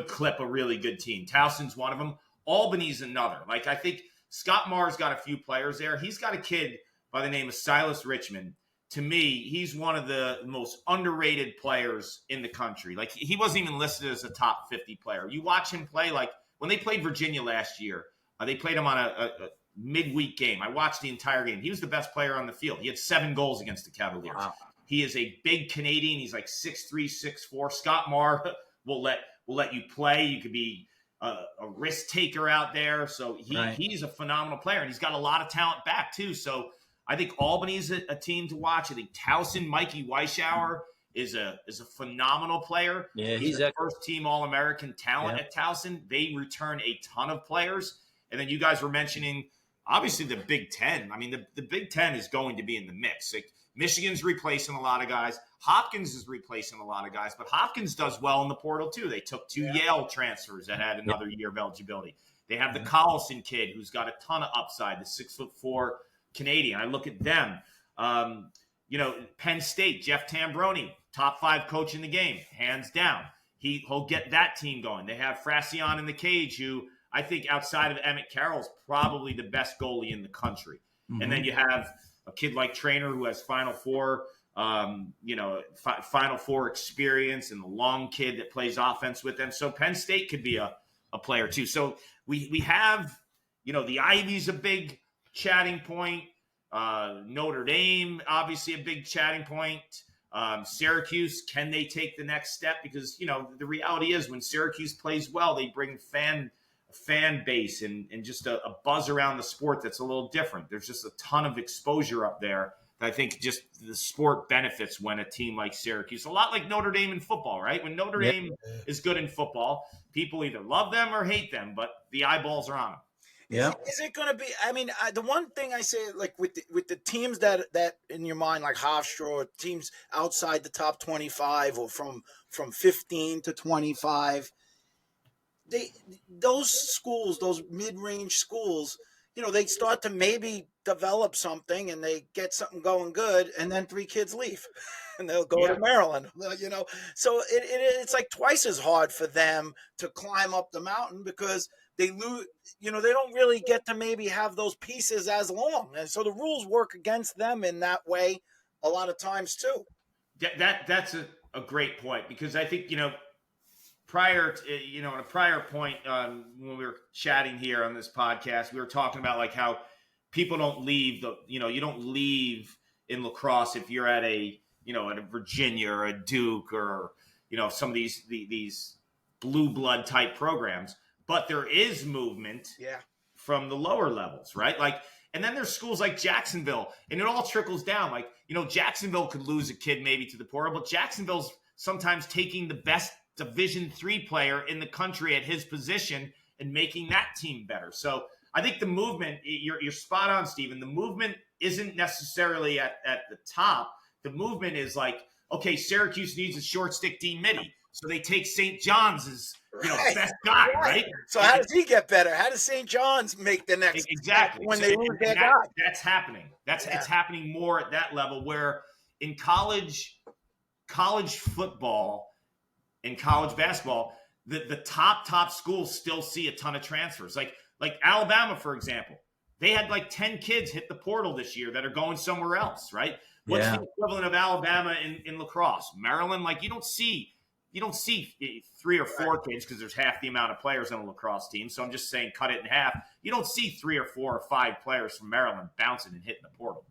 clip a really good team. Towson's one of them. Albany's another. Like I think Scott Marr's got a few players there. He's got a kid by the name of Silas Richmond. To me, he's one of the most underrated players in the country. Like he wasn't even listed as a top 50 player. You watch him play, like when they played Virginia last year, they played them on a midweek game. I watched the entire game. He was the best player on the field. He had 7 goals against the Cavaliers. Wow. He is a big Canadian. He's like 6'3", 6'4". Scott Marr will let you play. You could be a risk taker out there. So he's a phenomenal player, and he's got a lot of talent back too. So I think Albany's a team to watch. I think Towson, Mikey Weishauer is a phenomenal player. Yeah, he's a first-team All-American talent at Towson. They return a ton of players. And then you guys were mentioning, obviously, the Big Ten. I mean, the Big Ten is going to be in the mix. Like, Michigan's replacing a lot of guys. Hopkins is replacing a lot of guys. But Hopkins does well in the portal, too. They took 2 Yale transfers that had another year of eligibility. They have the Collison kid who's got a ton of upside, the 6'4" Canadian. I look at them. Penn State, Jeff Tambroni, top 5 coach in the game, hands down. He'll get that team going. They have Fracion in the cage, who I think outside of Emmett Carroll is probably the best goalie in the country. Mm-hmm. And then you have a kid like Trainer who has Final Four, Final Four experience, and the long kid that plays offense with them. So Penn State could be a player too. So we have, the Ivy's a big chatting point. Notre Dame, obviously a big chatting point. Syracuse, can they take the next step? Because, the reality is when Syracuse plays well, they bring fan base and just a buzz around the sport that's a little different. There's just a ton of exposure up there that I think just the sport benefits when a team like Syracuse, a lot like Notre Dame in football, right? When Notre Dame is good in football, people either love them or hate them, but the eyeballs are on them. Yeah. Is it going to be? I mean, the one thing I say, like with the teams that in your mind, like Hofstra, teams outside the top 25 or from 15 to 25, those schools, those mid-range schools, they start to maybe develop something and they get something going good, and then 3 kids leave, and they'll go to Maryland. So it's like twice as hard for them to climb up the mountain because they lose, they don't really get to maybe have those pieces as long. And so the rules work against them in that way a lot of times too. That's a great point, because I think, prior to, in a prior point, when we were chatting here on this podcast, we were talking about like how people don't leave you don't leave in lacrosse if you're at a Virginia or a Duke or, some of these blue blood type programs. But there is movement from the lower levels, right? Like, and then there's schools like Jacksonville, and it all trickles down. Like, Jacksonville could lose a kid maybe to the portal, but Jacksonville's sometimes taking the best Division III player in the country at his position and making that team better. So I think the movement, you're spot on, Stephen. The movement isn't necessarily at the top. The movement is like, okay, Syracuse needs a short stick D midi, so they take St. John's as best guy, right? So how does he get better? How does St. John's make the next exactly when they lose their guy? That's happening. It's happening more at that level, where in college football and college basketball, the top schools still see a ton of transfers. Like Alabama, for example, they had like 10 kids hit the portal this year that are going somewhere else, right? What's the equivalent of Alabama in lacrosse? Maryland, like you don't see 3 or 4 kids, because there's half the amount of players on a lacrosse team. So I'm just saying, cut it in half. You don't see 3 or 4 or 5 players from Maryland bouncing and hitting the portal.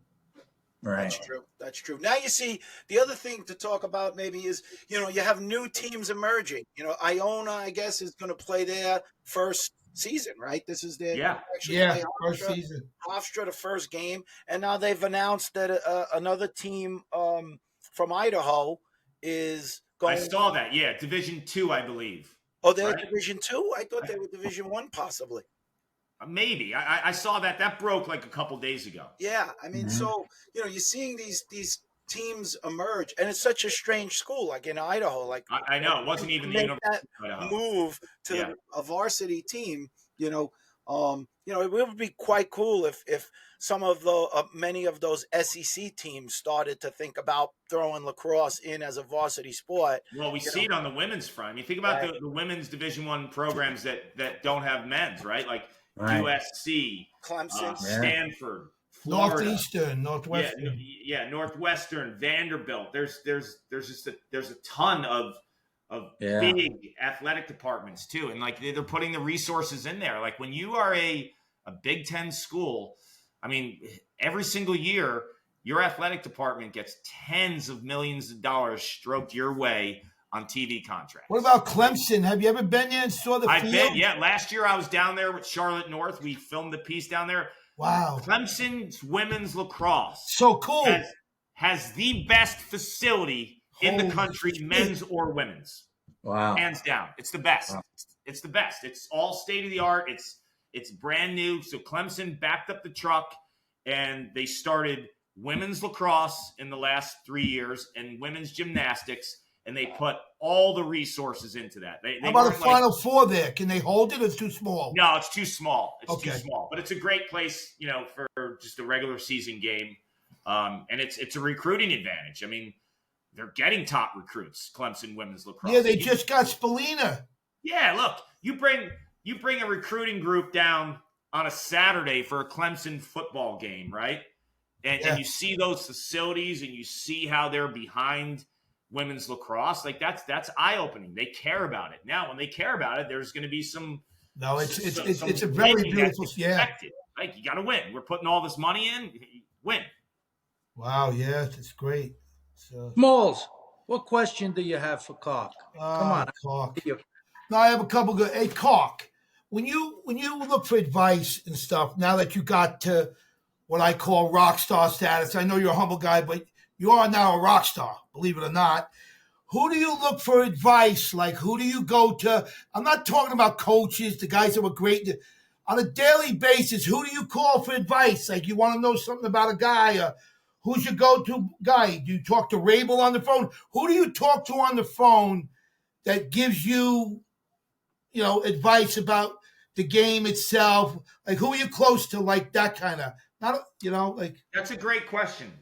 Right. That's true. Now you see, the other thing to talk about maybe is, you have new teams emerging. Iona, I guess, is going to play their first season, right? This is their first season. Hofstra, the first game, and now they've announced that another team from Idaho is going. I saw that. Yeah, Division II, I believe. Oh, they're Division II? I thought they were Division I, possibly. Maybe. I saw that broke like a couple days ago. Yeah, I mean, so you're seeing these teams emerge, and it's such a strange school, like in Idaho. Like I know it wasn't even the University of Idaho. Move to a varsity team. It would be quite cool if some of the many of those SEC teams started to think about throwing lacrosse in as a varsity sport. Well, we see it on the women's front. I mean, think about the women's Division I programs that don't have men's, right? Like USC, Clemson, Stanford, Florida. Northwestern. Northwestern, Vanderbilt. There's a ton of big athletic departments too. And like they're putting the resources in there. Like when you are a Big Ten school, I mean, every single year, your athletic department gets tens of millions of dollars stroked your way on TV contracts. What about Clemson? Have you ever been there and saw the field? I've been, yeah. Last year I was down there with Charlotte North. We filmed the piece down there. Wow. Clemson's women's lacrosse. So cool. Has the best facility in the country, men's or women's. Wow. Hands down. It's the best. Wow. It's the best. It's all state of the art. It's brand new. So Clemson backed up the truck and they started women's lacrosse in the last 3 years and women's gymnastics. And they put all the resources into that. How about the Final Four there? Can they hold it or it's too small? No, it's too small. It's too small. But it's a great place, for just a regular season game. And it's a recruiting advantage. I mean, they're getting top recruits, Clemson women's lacrosse. Yeah, they just got Spallina. Yeah, look, you bring a recruiting group down on a Saturday for a Clemson football game, right? And you see those facilities and you see how they're behind women's lacrosse. Like that's eye-opening. They care about it. Now, when they care about it, there's going to be some. No, it's a very beautiful. Yeah, like you got to win. We're putting all this money in. Win. Wow. Yeah, it's great. So, Smalls, what question do you have for Carc? Come on, Carc. No, I have a couple good. Hey, Carc, when you look for advice and stuff, now that you got to what I call rock star status, I know you're a humble guy, but you are now a rock star, believe it or not. Who do you look for advice? Like, who do you go to? I'm not talking about coaches, the guys that were great. On a daily basis, who do you call for advice? Like, you want to know something about a guy, who's your go-to guy? Do you talk to Rabel on the phone? Who do you talk to on the phone that gives you, advice about the game itself? Like, who are you close to? Like that kind of, like. That's a great question.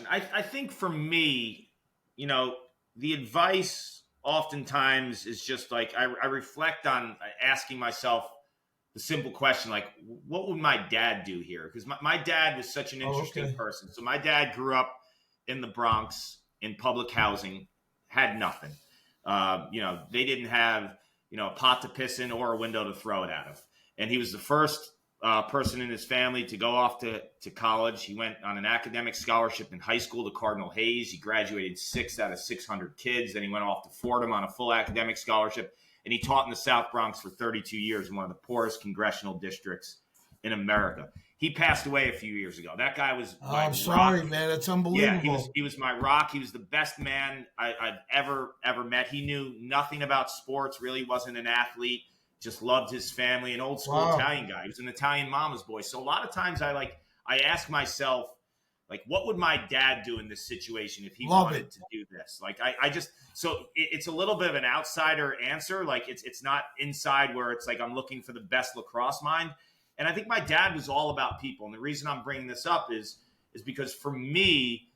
I think for me, the advice oftentimes is just like I reflect on asking myself the simple question, like, what would my dad do here? Because my dad was such an interesting person. So my dad grew up in the Bronx in public housing, had nothing. They didn't have, a pot to piss in or a window to throw it out of. And he was the first person in his family to go off to college. He went on an academic scholarship in high school to Cardinal Hayes. He graduated 6 out of 600 kids. Then he went off to Fordham on a full academic scholarship. And he taught in the South Bronx for 32 years in one of the poorest congressional districts in America. He passed away a few years ago. That guy was I'm sorry, man. It's unbelievable. Yeah, he was my rock. He was the best man I've ever met. He knew nothing about sports, really wasn't an athlete, just loved his family, an old school Italian guy. He was an Italian mama's boy. So a lot of times I ask myself, like, what would my dad do in this situation if he wanted to do this? Like, it's a little bit of an outsider answer. Like, it's not inside where it's like I'm looking for the best lacrosse mind. And I think my dad was all about people. And the reason I'm bringing this up is because for me,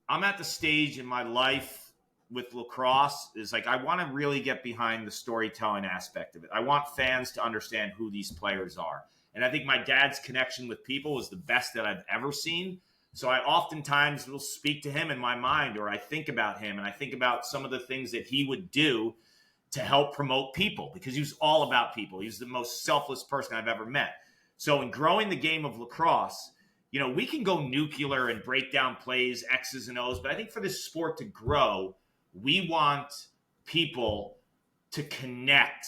I'm at the stage in my life with lacrosse is like I want to really get behind the storytelling aspect of it. I want fans to understand who these players are. And I think my dad's connection with people was the best that I've ever seen. So I oftentimes will speak to him in my mind, or I think about him and I think about some of the things that he would do to help promote people because he was all about people. He was the most selfless person I've ever met. So in growing the game of lacrosse, we can go nuclear and break down plays, X's and O's, but I think for this sport to grow, we want people to connect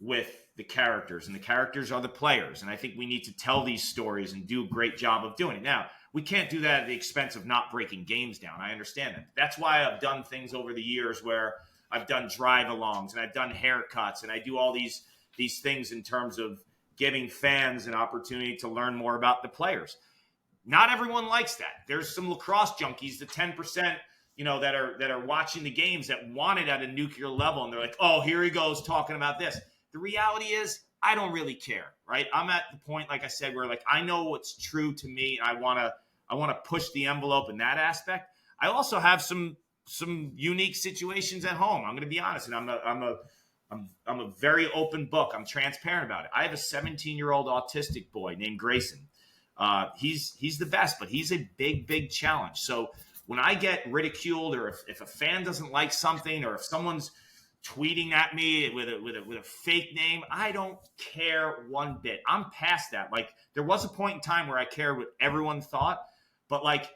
with the characters, and the characters are the players. And I think we need to tell these stories and do a great job of doing it. Now, we can't do that at the expense of not breaking games down. I understand that. That's why I've done things over the years where I've done drive-alongs and I've done haircuts and I do all these things in terms of giving fans an opportunity to learn more about the players. Not everyone likes that. There's some lacrosse junkies, the 10%, that are watching the games that want it at a nuclear level. And they're like, oh, here he goes talking about this. The reality is I don't really care, right? I'm at the point, like I said, where like I know what's true to me. And I want to push the envelope in that aspect. I also have some unique situations at home. I'm going to be honest. And I'm a very open book. I'm transparent about it. I have a 17-year-old autistic boy named Grayson. He's the best, but he's a big challenge. So when I get ridiculed or if a fan doesn't like something or if someone's tweeting at me with a fake name. I don't care one bit. I'm past that. Like, there was a point in time where I cared what everyone thought, but like,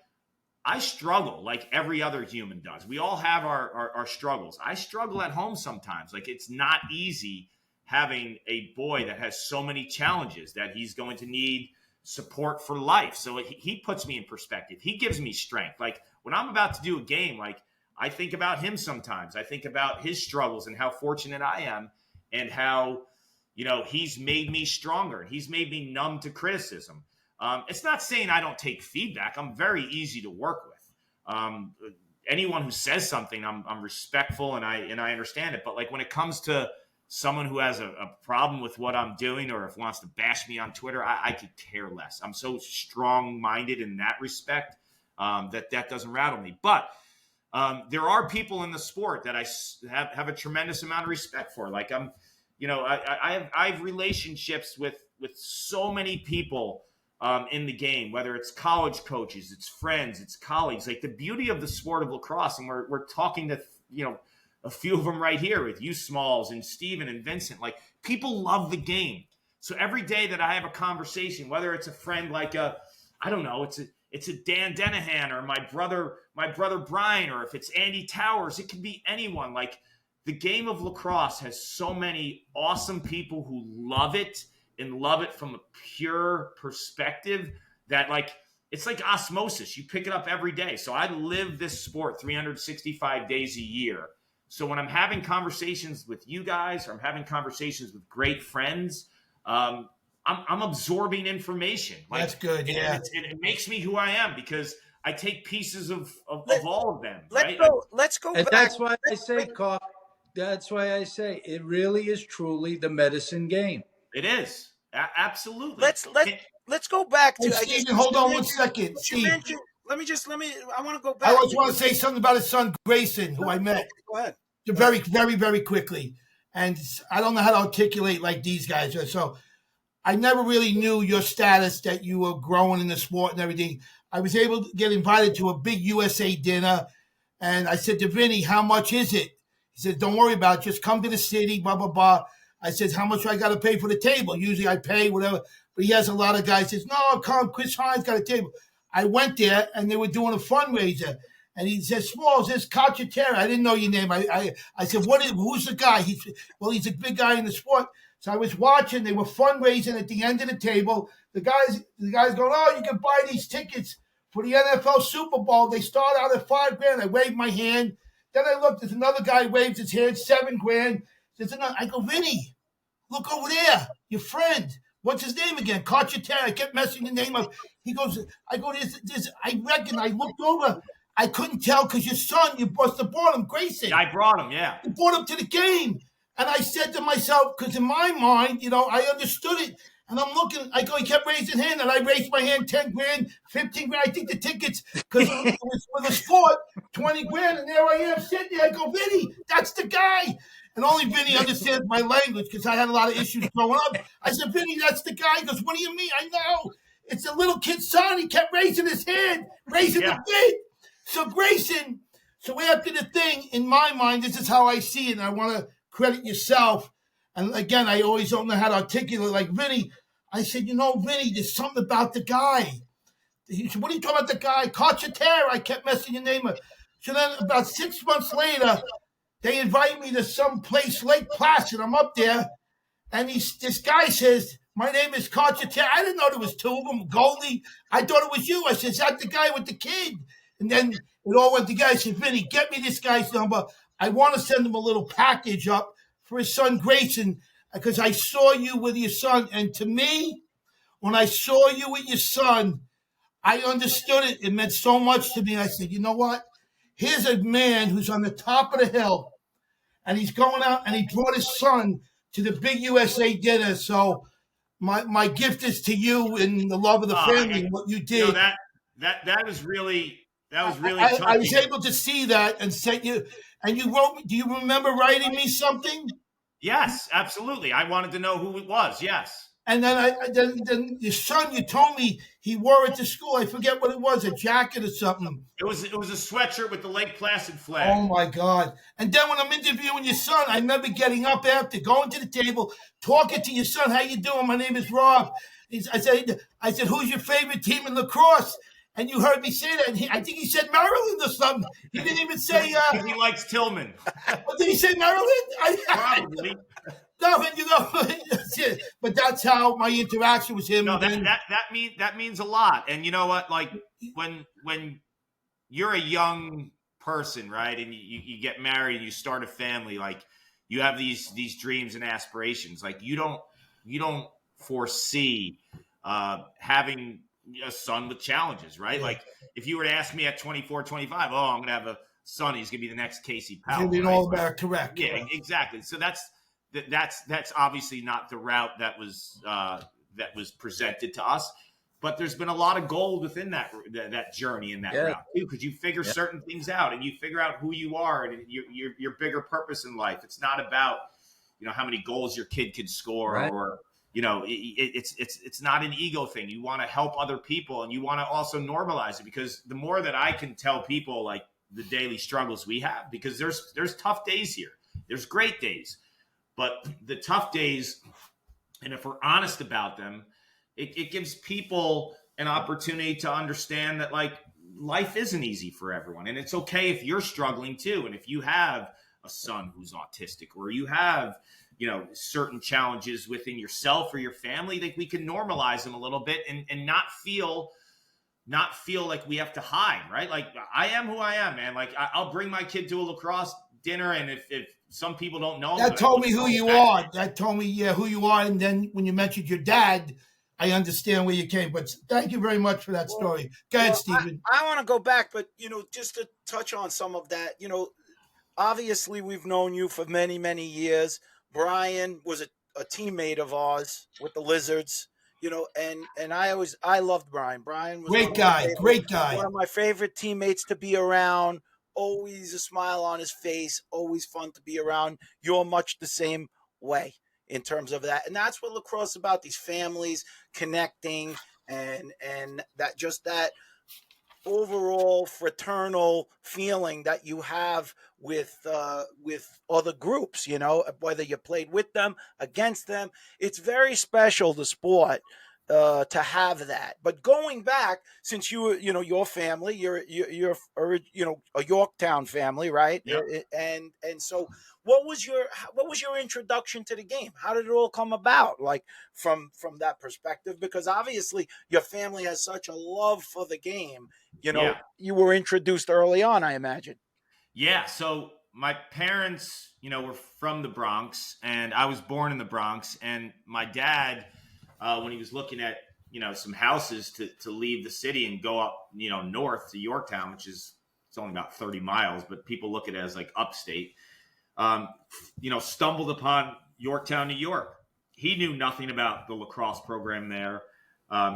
I struggle like every other human does. We all have our struggles. I struggle at home sometimes. Like, it's not easy having a boy that has so many challenges that he's going to need support for life. So he puts me in perspective. He gives me strength. Like, when I'm about to do a game, like, I think about him sometimes. I think about his struggles and how fortunate I am and how, he's made me stronger. He's made me numb to criticism. It's not saying I don't take feedback. I'm very easy to work with. Anyone who says something, I'm respectful and I understand it. But like, when it comes to someone who has a problem with what I'm doing, or if wants to bash me on Twitter, I could care less. I'm so strong-minded in that respect that doesn't rattle me. But there are people in the sport that I have a tremendous amount of respect for. Like, I have relationships with so many people in the game, whether it's college coaches, it's friends, it's colleagues. Like, the beauty of the sport of lacrosse, and we're talking to a few of them right here with you, Smalls and Steven and Vincent. Like, people love the game. So every day that I have a conversation, whether it's a friend like it's a Dan Denahan, or my brother Brian, or if it's Andy Towers, it can be anyone. Like, the game of lacrosse has so many awesome people who love it and love it from a pure perspective that, like, it's like osmosis. You pick it up every day. So I live this sport 365 days a year. So when I'm having conversations with you guys, or I'm having conversations with great friends, I'm absorbing information. Like, that's good. Yeah, it makes me who I am, because I take pieces of all of them. Let's go And back. that's why I say, Carc, that's why I say it really is truly the medicine game. It is. Absolutely. Let's go back to. Hey, Steven, hold on 1 second. Steve, I want to go back. I always want to say something about his son Grayson, who I met. Go ahead. Very, very, very quickly. And I don't know how to articulate like these guys. So I never really knew your status, that you were growing in the sport and everything. I was able to get invited to a big USA dinner. And I said to Vinny, how much is it? He said, don't worry about it. Just come to the city, blah, blah, blah. I said, how much do I got to pay for the table? Usually I pay whatever. But he has a lot of guys. He says, no, come, Chris Hines got a table. I went there, and they were doing a fundraiser. And he says, Smalls, this Carcaterra. I didn't know your name. I said, who's the guy? He's a big guy in the sport. So I was watching. They were fundraising at the end of the table. The guys going, oh, you can buy these tickets for the NFL Super Bowl. They start out at $5,000. I waved my hand. Then I looked. There's another guy waves his hand, $7,000. There's another. I go, Vinny, look over there. Your friend. What's his name again? Carcaterra. I kept messing the name up. He goes, I go, this. I reckon. I looked over. I couldn't tell because your son, you must have brought him, Grayson. I brought him, yeah. You brought him to the game. And I said to myself, because in my mind, I understood it. And I'm looking, I go, he kept raising his hand, and I raised my hand, $10,000, $15,000. I think the tickets, because it was for the sport, $20,000. And there I am sitting there. I go, Vinny, that's the guy. And only Vinny understands my language because I had a lot of issues growing up. I said, Vinny, that's the guy. He goes, what do you mean? I know. It's a little kid's son. He kept raising his hand, raising the bid. So Grayson, after the thing, in my mind, this is how I see it. And I want to credit yourself. And again, I always don't know how to articulate like Vinny. I said, Vinny, there's something about the guy. He said, what are you talking about the guy? Carcaterra. I kept messing your name up. So then about 6 months later, they invite me to some place, Lake Placid. I'm up there. And this guy says, my name is Carcaterra. I didn't know there was two of them, Goldie. I thought it was you. I said, is that the guy with the kid? And then it all went together. I said, Vinny, get me this guy's number. I want to send him a little package up for his son, Grayson, because I saw you with your son. And to me, when I saw you with your son, I understood it. It meant so much to me. I said, you know what? Here's a man who's on the top of the hill, and he's going out, and he brought his son to the big USA dinner. So my gift is to you and the love of the family and what you did. That was really touching. I was able to see that and sent you. And you wrote me. Do you remember writing me something? Yes, absolutely. I wanted to know who it was. Yes. And then your son, you told me he wore it to school. I forget what it was, a jacket or something. It was a sweatshirt with the Lake Placid flag. Oh my God. And then when I'm interviewing your son, I remember getting up after, going to the table, talking to your son. How you doing? My name is Rob. I said, who's your favorite team in lacrosse? And you heard me say that. And I think he said Maryland or something. He didn't even say. He likes Tillman. Did he say Maryland? Probably. No, but that's how my interaction with him. No, that means a lot. And you know what? Like when you're a young person, right, and you get married and you start a family, like you have these dreams and aspirations. Like you don't foresee having a son with challenges, right? Yeah. Like if you were to ask me at 24, 25, oh, I'm going to have a son, he's going to be the next Casey Powell. He'll be an All-American, correct. Yeah, exactly. So that's obviously not the route that was presented to us. But there's been a lot of gold within that journey in that route too, because you figure certain things out and you figure out who you are and your bigger purpose in life. It's not about how many goals your kid could score, or it's not an ego thing. You want to help other people and you want to also normalize it, because the more that I can tell people like the daily struggles we have, because there's tough days here, there's great days, but the tough days, and if we're honest about them, it gives people an opportunity to understand that like life isn't easy for everyone. And it's okay if you're struggling too. And if you have a son who's autistic, or you have, certain challenges within yourself or your family, that we can normalize them a little bit and not feel like we have to hide, right? Like I am who I am, man. Like I'll bring my kid to a lacrosse dinner. And if some people don't know, that told me who you are. That told me, who you are. And then when you mentioned your dad, I understand where you came, but thank you very much for that story. Go ahead, Stephen. I want to go back, but, just to touch on some of that, obviously we've known you for many, many years. Brian was a teammate of ours with the Lizards, and I loved Brian. Brian was great guy. One of my favorite teammates to be around, always a smile on his face, always fun to be around. You're much the same way in terms of that. And that's what lacrosse is about, these families connecting and that overall fraternal feeling that you have with other groups, whether you played with them, against them. It's very special, the sport, to have that. But going back, since your family, you're a Yorktown family, right? Yep. And so what was your introduction to the game? How did it all come about? Like from that perspective, because obviously your family has such a love for the game. You were introduced early on, I imagine. Yeah. So my parents, were from the Bronx, and I was born in the Bronx. And my dad, when he was looking at, some houses to leave the city and go up, north to Yorktown, which it's only about 30 miles, but people look at it as like upstate, stumbled upon Yorktown, New York. He knew nothing about the lacrosse program there.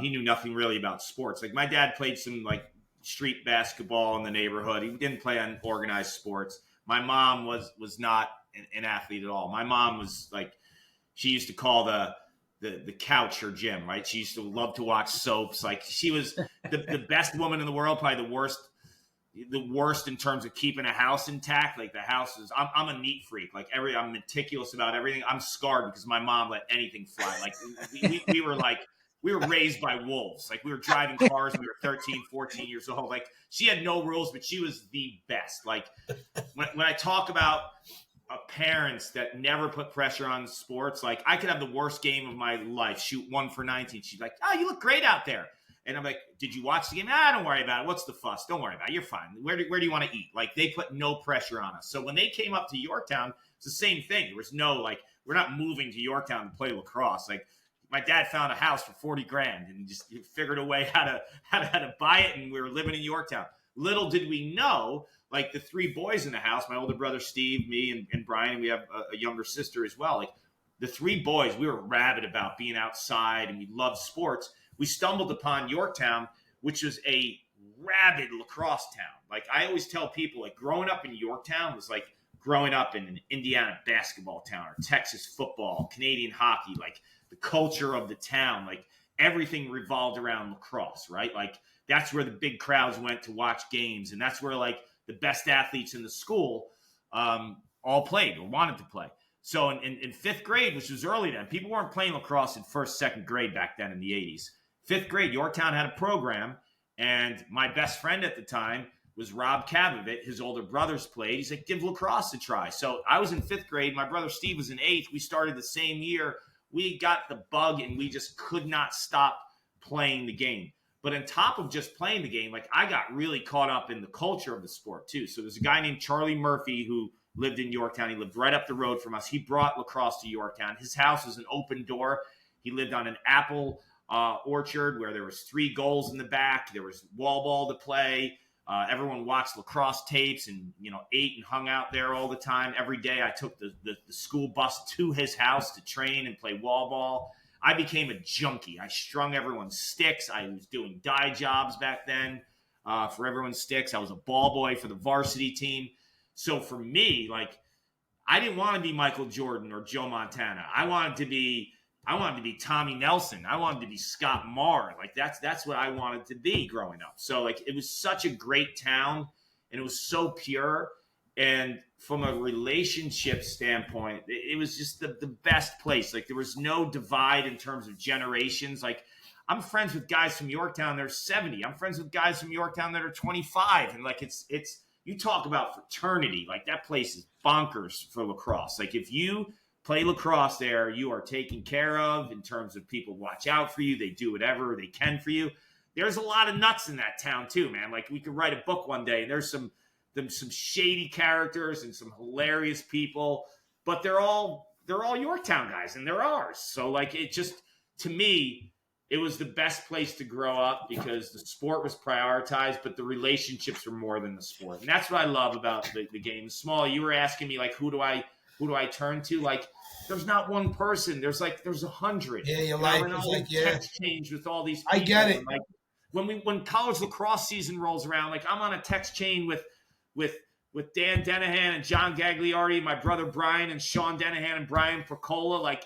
He knew nothing really about sports. Like my dad played some like street basketball in the neighborhood. He didn't play on organized sports. My mom was not an athlete at all. My mom was like, she used to call the couch her gym, right? She used to love to watch soaps. Like she was the best woman in the world, probably the worst in terms of keeping a house intact. Like the house is, I'm a neat freak. Like I'm meticulous about everything. I'm scarred because my mom let anything fly. Like we were raised by wolves. Like we were driving cars when we were 13, 14 years old. Like she had no rules, but she was the best. Like when I talk about parents that never put pressure on sports, like I could have the worst game of my life, shoot 1 for 19. She's like, "Oh, you look great out there." And I'm like, "Did you watch the game?" Don't worry about it. What's the fuss? Don't worry about it. You're fine. Where do you want to eat? Like they put no pressure on us. So when they came up to Yorktown, it's the same thing. There was no like, we're not moving to Yorktown to play lacrosse. Like my dad found a house for $40,000 and just figured a way how to buy it. And we were living in Yorktown. Little did we know, like the 3 boys in the house, my older brother, Steve, me, and Brian, and we have a younger sister as well. Like the 3 boys, we were rabid about being outside and we loved sports. We stumbled upon Yorktown, which was a rabid lacrosse town. Like I always tell people, like growing up in Yorktown was like growing up in an Indiana basketball town or Texas football, Canadian hockey. Like the culture of the town. Like everything revolved around lacrosse, right? Like that's where the big crowds went to watch games. And that's where like the best athletes in the school all played or wanted to play. So in fifth grade, which was early then, people weren't playing lacrosse in first, second grade back then in the 80s. Fifth grade, Yorktown had a program. And my best friend at the time was Rob Cavavit. His older brothers played. He's like, give lacrosse a try. So I was in fifth grade. My brother Steve was in eighth. We started the same year. We got the bug and we just could not stop playing the game. But on top of just playing the game, like I got really caught up in the culture of the sport too. So there's a guy named Charlie Murphy who lived in Yorktown. He lived right up the road from us. He brought lacrosse to Yorktown. His house was an open door. He lived on an apple orchard where there was 3 goals in the back. There was wall ball to play. Everyone watched lacrosse tapes and, ate and hung out there all the time. Every day I took the school bus to his house to train and play wall ball. I became a junkie. I strung everyone's sticks. I was doing dye jobs back then for everyone's sticks. I was a ball boy for the varsity team. So for me, like, I didn't want to be Michael Jordan or Joe Montana. I wanted to be Tommy Nelson. I wanted to be Scott Marr. Like that's what I wanted to be growing up. So like it was such a great town and it was so pure. And from a relationship standpoint, it was just the best place. Like there was no divide in terms of generations. Like I'm friends with guys from Yorktown that are 70. I'm friends with guys from Yorktown that are 25. And like it's you talk about fraternity. Like that place is bonkers for lacrosse. Like if you play lacrosse there, you are taken care of in terms of people watch out for you. They do whatever they can for you. There's a lot of nuts in that town too, man. Like we could write a book one day and there's some shady characters and some hilarious people, but they're all Yorktown guys and they're ours. So like it just, to me, it was the best place to grow up because the sport was prioritized, but the relationships were more than the sport. And that's what I love about the game. Small, you were asking me like, who do I turn to? Like, there's not one person. There's 100. Yeah, your life is like, yeah. Text change with all these people. I get it. Like when college lacrosse season rolls around, like I'm on a text chain with Dan Denahan and John Gagliardi, my brother Brian and Sean Denahan and Brian Percola. Like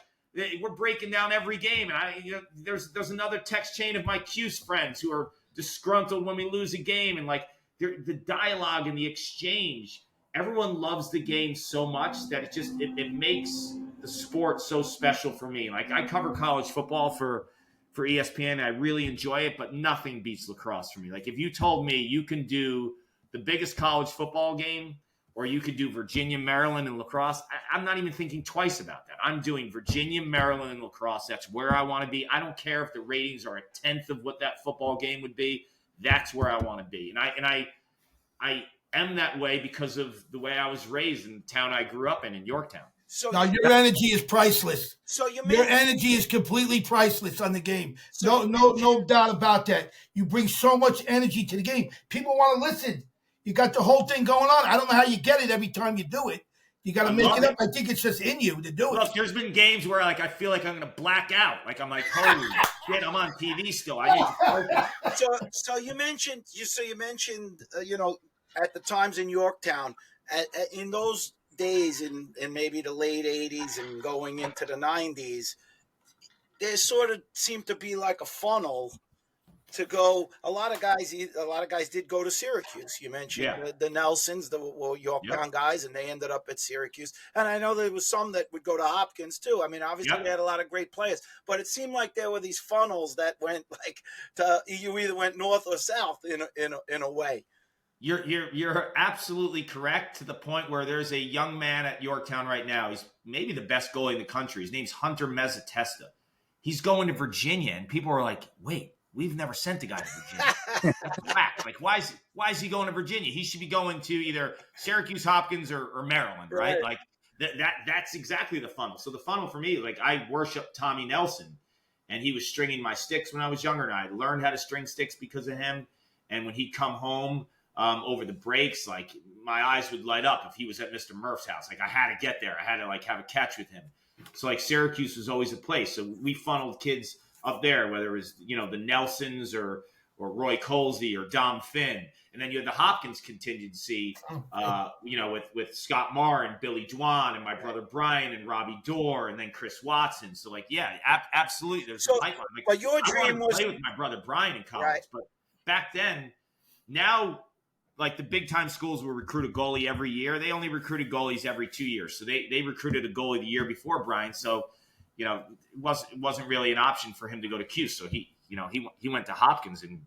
we're breaking down every game, and there's another text chain of my Cuse friends who are disgruntled when we lose a game, and like the dialogue and the exchange. Everyone loves the game so much that it makes the sport so special for me. Like I cover college football for ESPN, and I really enjoy it, but nothing beats lacrosse for me. Like if you told me you can do the biggest college football game, or you could do Virginia, Maryland, and lacrosse, I'm not even thinking twice about that. I'm doing Virginia, Maryland, and lacrosse. That's where I want to be. I don't care if the ratings are 1/10 of what that football game would be. That's where I want to be. And I am that way because of the way I was raised in the town I grew up in Yorktown. So now your energy is priceless. So your energy is completely priceless on the game. No doubt about that. You bring so much energy to the game. People want to listen. You got the whole thing going on. I don't know how you get it every time you do it. You got to make it up. I think it's just in you to do it. Look, there's been games where like I feel like I'm going to black out. Like I'm like, holy shit, I'm on TV still. I need to So you mentioned at the times in Yorktown, in those days in maybe the late 80s and going into the 90s, there sort of seemed to be like a funnel to go. A lot of guys did go to Syracuse. You mentioned the Nelsons, the Yorktown guys, and they ended up at Syracuse. And I know there was some that would go to Hopkins too. I mean, obviously they had a lot of great players, but it seemed like there were these funnels that went you either went north or south in a way. You're absolutely correct, to the point where there's a young man at Yorktown right now. He's maybe the best goalie in the country. His name's Hunter Mezzatesta. He's going to Virginia, and people are like, wait, we've never sent a guy to Virginia. Like, why is he going to Virginia? He should be going to either Syracuse, Hopkins, or Maryland, right? Like that's exactly the funnel. So the funnel for me, like I worship Tommy Nelson, and he was stringing my sticks when I was younger, and I learned how to string sticks because of him. And when he'd come home over the breaks, like my eyes would light up if he was at Mr. Murph's house. Like I had to get there. I had to like have a catch with him. So like Syracuse was always a place. So we funneled kids up there, whether it was, the Nelsons or Roy Colsey or Dom Finn. And then you had the Hopkins contingency, with Scott Marr and Billy Dwan and my brother Brian and Robbie Dorr and then Chris Watson. So absolutely, there's a pipeline. But your dream was play with my brother Brian in college, right. But back then, now the big time schools will recruit a goalie every year. They only recruited goalies every 2 years. So they recruited a goalie the year before Brian. So it wasn't really an option for him to go to Cuse. So he went to Hopkins and.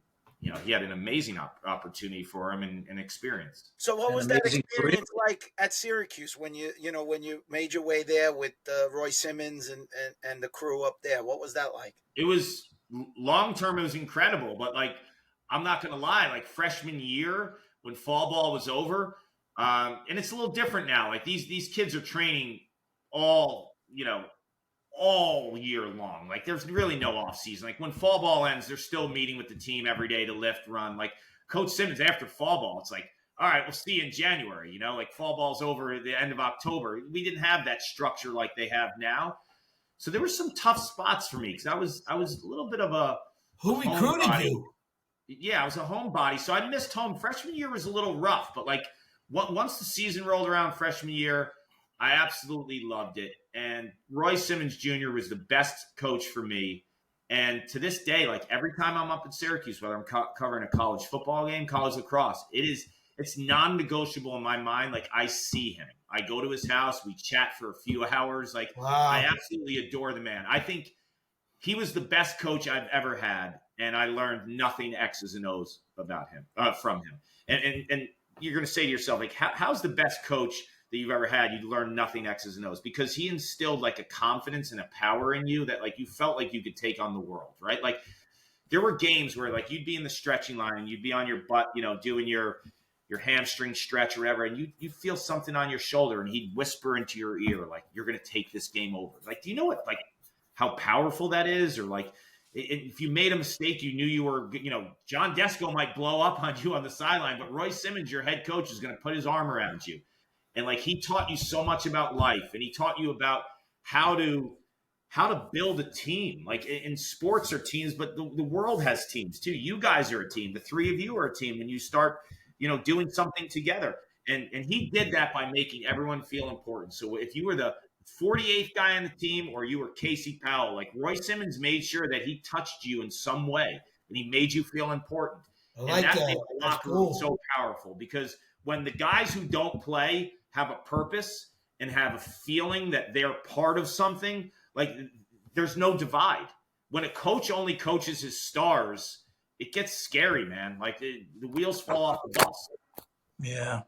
He had an amazing opportunity for him and experience. So what was that experience like at Syracuse when you made your way there with Roy Simmons and the crew up there? What was that like? It was long-term. It was incredible. But I'm not going to lie, freshman year when fall ball was over, and it's a little different now. These kids are training all year long. There's really no off season. When fall ball ends, they're still meeting with the team every day to lift, run. Coach Simmons after fall ball, it's all right, we'll see you in January. Fall ball's over at the end of October. We didn't have that structure like they have now. So there were some tough spots for me because I was a little bit of a who recruited you? Yeah, I was a homebody, so I missed home. Freshman year was a little rough, but once the season rolled around freshman year, I absolutely loved it. And Roy Simmons Jr. was the best coach for me. And to this day, every time I'm up in Syracuse, whether I'm covering a college football game, college lacrosse, it's non-negotiable in my mind. I see him. I go to his house. We chat for a few hours. Wow. I absolutely adore the man. I think he was the best coach I've ever had. And I learned nothing X's and O's about him, from him. And you're going to say to yourself, how's the best coach that you've ever had? You learn nothing X's and O's because he instilled a confidence and a power in you that you felt like you could take on the world, right? There were games where you'd be in the stretching line and you'd be on your butt, doing your hamstring stretch or whatever, and you feel something on your shoulder and he'd whisper into your ear, you're going to take this game over. Do you know what, how powerful that is? Or if you made a mistake, you knew you were, John Desko might blow up on you on the sideline, but Roy Simmons, your head coach, is going to put his arm around you. And he taught you so much about life, and he taught you about how to build a team. In sports are teams, but the world has teams too. You guys are a team. The three of you are a team, and you start, doing something together. And he did that by making everyone feel important. So if you were the 48th guy on the team or you were Casey Powell, Roy Simmons made sure that he touched you in some way, and he made you feel important. I like that. That's cool. So powerful because when the guys who don't play have a purpose and have a feeling that they're part of something, there's no divide. When a coach only coaches his stars, it gets scary, man. The wheels fall off the bus. Yeah.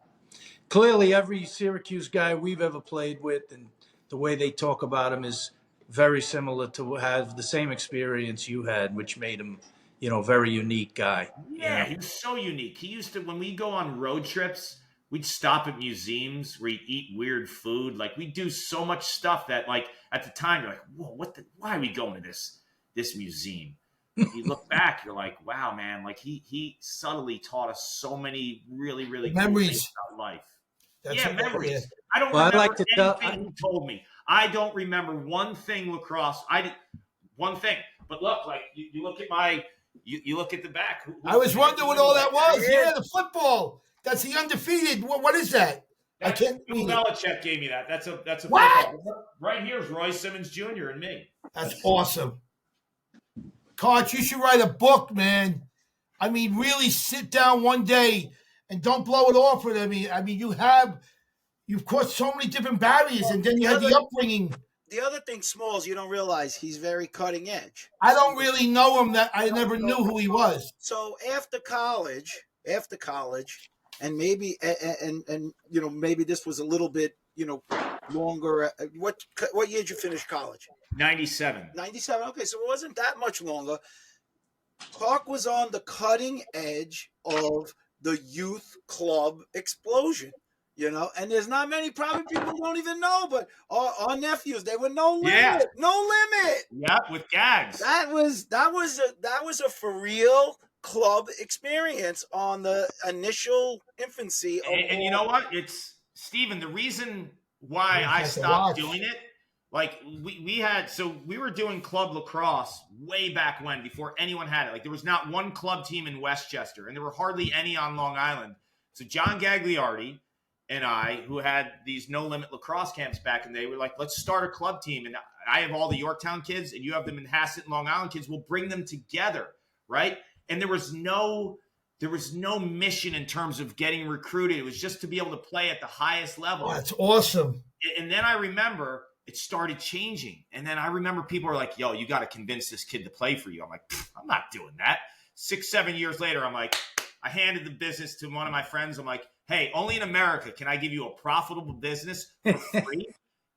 Clearly, every Syracuse guy we've ever played with and the way they talk about him is very similar to have the same experience you had, which made him, very unique guy. Yeah, he was so unique. He used to, when we go on road trips, we'd stop at museums where you'd eat weird food. We'd do so much stuff that, at the time, you're whoa, why are we going to this museum? You look back, you're wow, man, he subtly taught us so many really, really cool memories things about life. That's memories. I don't remember anything he told me. I don't remember one thing lacrosse. I did one thing. But look, you look at you look at the back. I was wondering what all that was. Yeah, the football. That's the undefeated. What is that? I can't Bill read it. Belichick gave me that. That's a What? Right here is Roy Simmons Jr. and me. That's awesome. Carc, you should write a book, man. Really sit down one day and don't blow it off with you've crossed so many different barriers, and then you had the upbringing. The other thing, Smalls, you don't realize he's very cutting edge. I don't really know him. That I never knew who he was. So after college, and maybe maybe this was a little bit longer. What year did you finish college? 97. 97. Okay, so it wasn't that much longer. Carc was on the cutting edge of the youth club explosion. And there's not many probably people who don't even know, but our nephews, they were no limit. Yeah. No limit. Yeah, with gags. That was a for real club experience on the initial infancy of and you know what? It's Steven, the reason why I stopped doing it Like we were doing club lacrosse way back when, before anyone had it. Like there was not one club team in Westchester, and there were hardly any on Long Island. So John Gagliardi and I, who had these no limit lacrosse camps back in the day, were like, let's start a club team. And I have all the Yorktown kids, and you have the Manhasset and Long Island kids. We'll bring them together, right? And there was no mission in terms of getting recruited. It was just to be able to play at the highest level. Oh, that's awesome. And then I remember it started changing. And then I remember people were like, yo, you got to convince this kid to play for you. I'm like, I'm not doing that. 6-7 years later, I'm like, I handed the business to one of my friends. I'm like, hey, only in America can I give you a profitable business for free.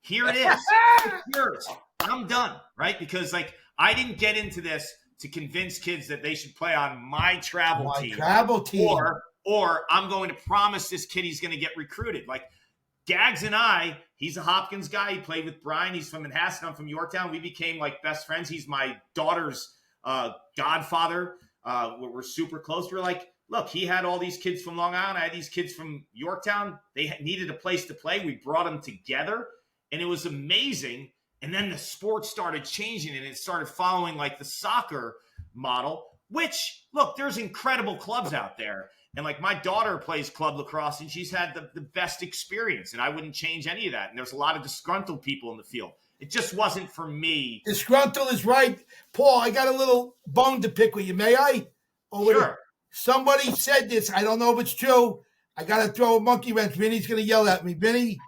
Here it is. It's yours. I'm done, right? Because like I didn't get into this to convince kids that they should play on my travel team. Or I'm going to promise this kid he's going to get recruited. Like Gags and I, he's a Hopkins guy. He played with Brian. He's from Manhasset. I'm from Yorktown. We became like best friends. He's my daughter's godfather. We're super close. We're like, look, he had all these kids from Long Island. I had these kids from Yorktown. They needed a place to play. We brought them together, and it was amazing. And then the sport started changing, and it started following like the soccer model, which, look, there's incredible clubs out there. And like my daughter plays club lacrosse, and she's had the best experience, and I wouldn't change any of that. And there's a lot of disgruntled people in the field. It just wasn't for me. Disgruntled is right. Paul, I got a little bone to pick with you. May I? Sure. Somebody said this. I don't know if it's true. I got to throw a monkey wrench. Vinny's going to yell at me. Vinny,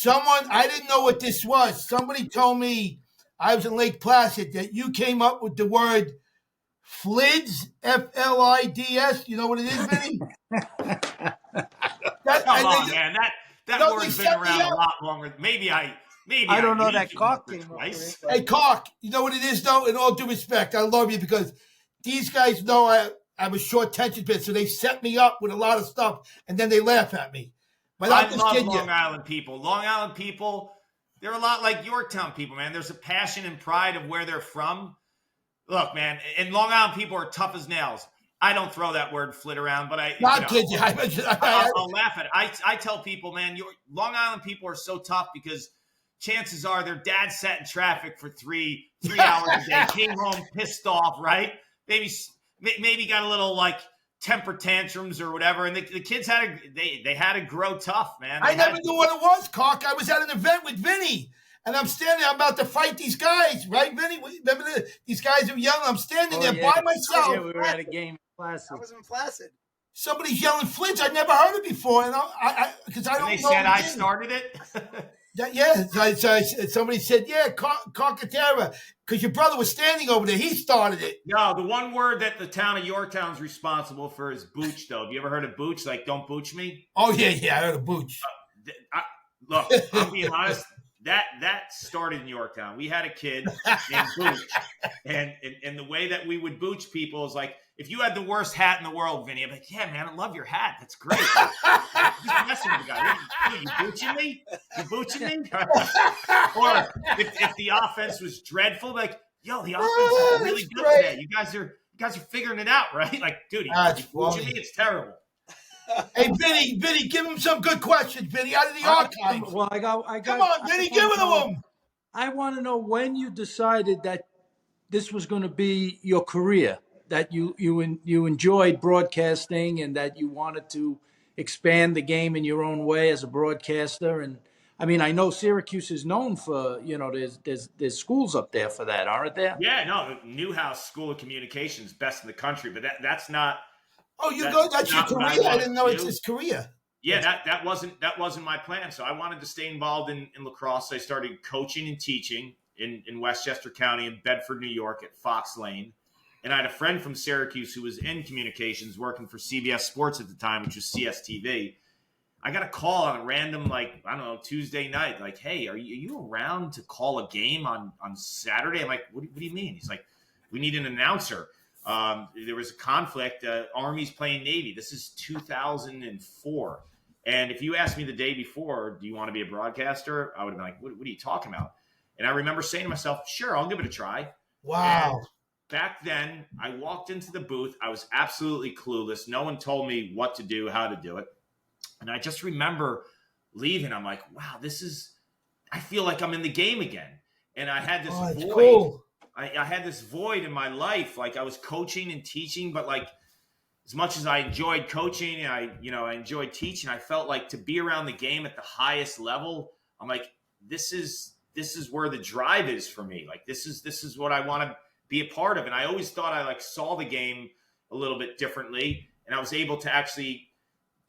I didn't know what this was. Somebody told me I was in Lake Placid that you came up with the word FLIDS, F-L-I-D-S. You know what it is, Vinny? Come on, man. That word's been around a lot longer. Maybe I don't know that Carc came up with it. Hey, Carc, you know what it is, though? In all due respect, I love you because these guys know I'm a short attention span, so they set me up with a lot of stuff, and then they laugh at me. But I love Long Island people. Long Island people, they're a lot like Yorktown people, man. There's a passion and pride of where they're from. Look, man, and Long Island people are tough as nails. I don't throw that word flit around, but I'll laugh at it. I tell people, man, Long Island people are so tough because chances are their dad sat in traffic for three hours a day, came home pissed off, right? Maybe got a little like temper tantrums or whatever, and the kids had to grow tough, man. I never knew what it was, Carc. I was at an event with Vinny, and I'm standing there, I'm about to fight these guys, right, Vinny? Remember these guys are yelling? I'm standing there by myself. Yeah, we were at a game in Placid. I was in Placid. Somebody's yelling FLIDS. I never heard it before, and because I don't know. They said I started it. Somebody said, yeah, Carcaterra, because your brother was standing over there. He started it. No, the one word that the town of Yorktown is responsible for is booch, though. Have you ever heard of booch? Like, don't booch me? Oh, yeah, I heard of booch. Look, I'm being honest. That started in Yorktown. We had a kid named Booch, and the way that we would booch people is like, if you had the worst hat in the world, Vinny, I'm like, yeah, man, I love your hat. That's great. Just messing with the guy. You booching me? You booching me? Or if the offense was dreadful, like, yo, the offense is really good today. You guys are figuring it out, right? Like, dude, you booching me? It's terrible. Hey, Vinny, give him some good questions, Vinny, out of the archives. Well, I got. Come on, Vinny, give it to him. I want to know when you decided that this was going to be your career, that you enjoyed broadcasting and that you wanted to expand the game in your own way as a broadcaster. And I mean, I know Syracuse is known for, there's schools up there for that, aren't there? Yeah, no, Newhouse School of Communications, best in the country, but that's not. Oh, that's your career? I didn't know it's his career. Yeah, that wasn't my plan. So I wanted to stay involved in lacrosse. I started coaching and teaching in Westchester County in Bedford, New York at Fox Lane. And I had a friend from Syracuse who was in communications working for CBS Sports at the time, which was CSTV. I got a call on a random, Tuesday night. Like, hey, are you around to call a game on Saturday? I'm like, what do you mean? He's like, we need an announcer. There was a conflict. Army's playing Navy. This is 2004. And if you asked me the day before, do you want to be a broadcaster? I would have been like, what are you talking about? And I remember saying to myself, sure, I'll give it a try. Wow. And back then, I walked into the booth. I was absolutely clueless. No one told me what to do, how to do it. And I just remember leaving. I'm like, wow, this is I feel like I'm in the game again. And I had this void. Cool. I had this void in my life. Like I was coaching and teaching, but like as much as I enjoyed coaching and I enjoyed teaching, I felt like to be around the game at the highest level, I'm like, this is where the drive is for me. Like this is what I want to be a part of. And I always thought I like saw the game a little bit differently, and I was able to actually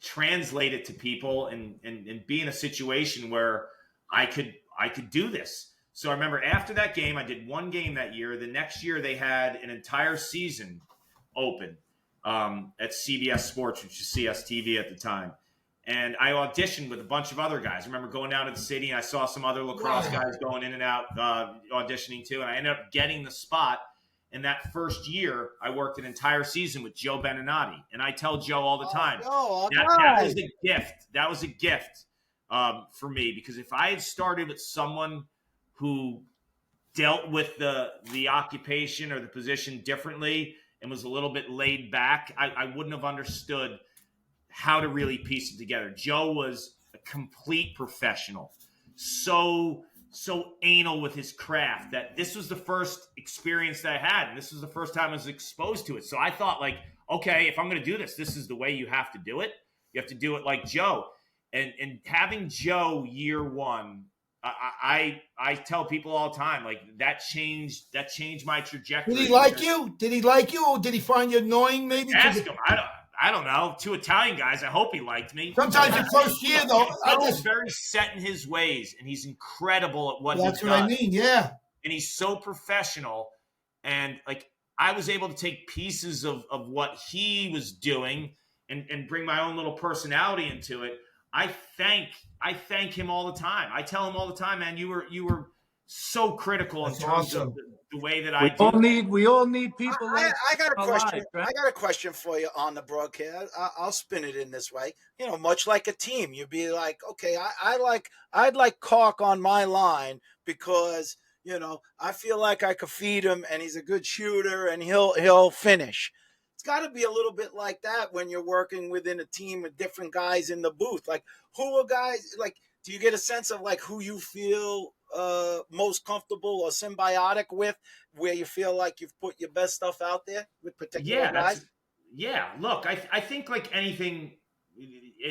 translate it to people and be in a situation where I could do this. So I remember after that game, I did one game that year. The next year they had an entire season open at CBS Sports, which is CSTV at the time. And I auditioned with a bunch of other guys. I remember going down to the city and I saw some other lacrosse guys going in and out auditioning too. And I ended up getting the spot. And that first year, I worked an entire season with Joe Beninati. And I tell Joe all the time, that was a gift. That was a gift for me. Because if I had started with someone who dealt with the occupation or the position differently and was a little bit laid back, I wouldn't have understood how to really piece it together. Joe was a complete professional. So anal with his craft that this was the first experience that I had. And this was the first time I was exposed to it. So I thought like, okay, if I'm going to do this, this is the way you have to do it. You have to do it like Joe. And having Joe year one, I tell people all the time, like that changed my trajectory. Did he like you? Did he like you, or did he find you annoying maybe? Ask him. I don't know. Two Italian guys. I hope he liked me. Sometimes the first year, though, he's very set in his ways, and he's incredible at what he does. That's what I mean, yeah. And he's so professional, and like I was able to take pieces of what he was doing and bring my own little personality into it. I thank him all the time. I tell him all the time, man, you were so critical in terms of the way that I do. We all need people. I got a question. Alive, right? I got a question for you on the broadcast. I'll spin it in this way. You know, much like a team, you'd be like, okay, I'd like Carc on my line because you know I feel like I could feed him, and he's a good shooter, and he'll finish. It's got to be a little bit like that when you're working within a team with different guys in the booth. Like, who are guys like? Do you get a sense of like who you feel most comfortable or symbiotic with, where you feel like you've put your best stuff out there with particular guys? Yeah. Look, I think like anything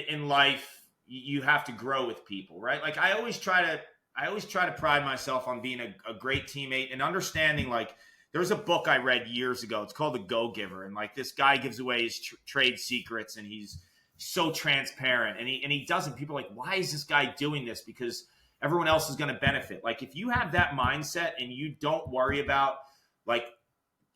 in life, you have to grow with people, right? Like I always try to pride myself on being a great teammate and understanding like. There was a book I read years ago. It's called The Go-Giver. And like this guy gives away his trade secrets and he's so transparent and he doesn't. People are like, why is this guy doing this? Because everyone else is going to benefit. Like if you have that mindset and you don't worry about like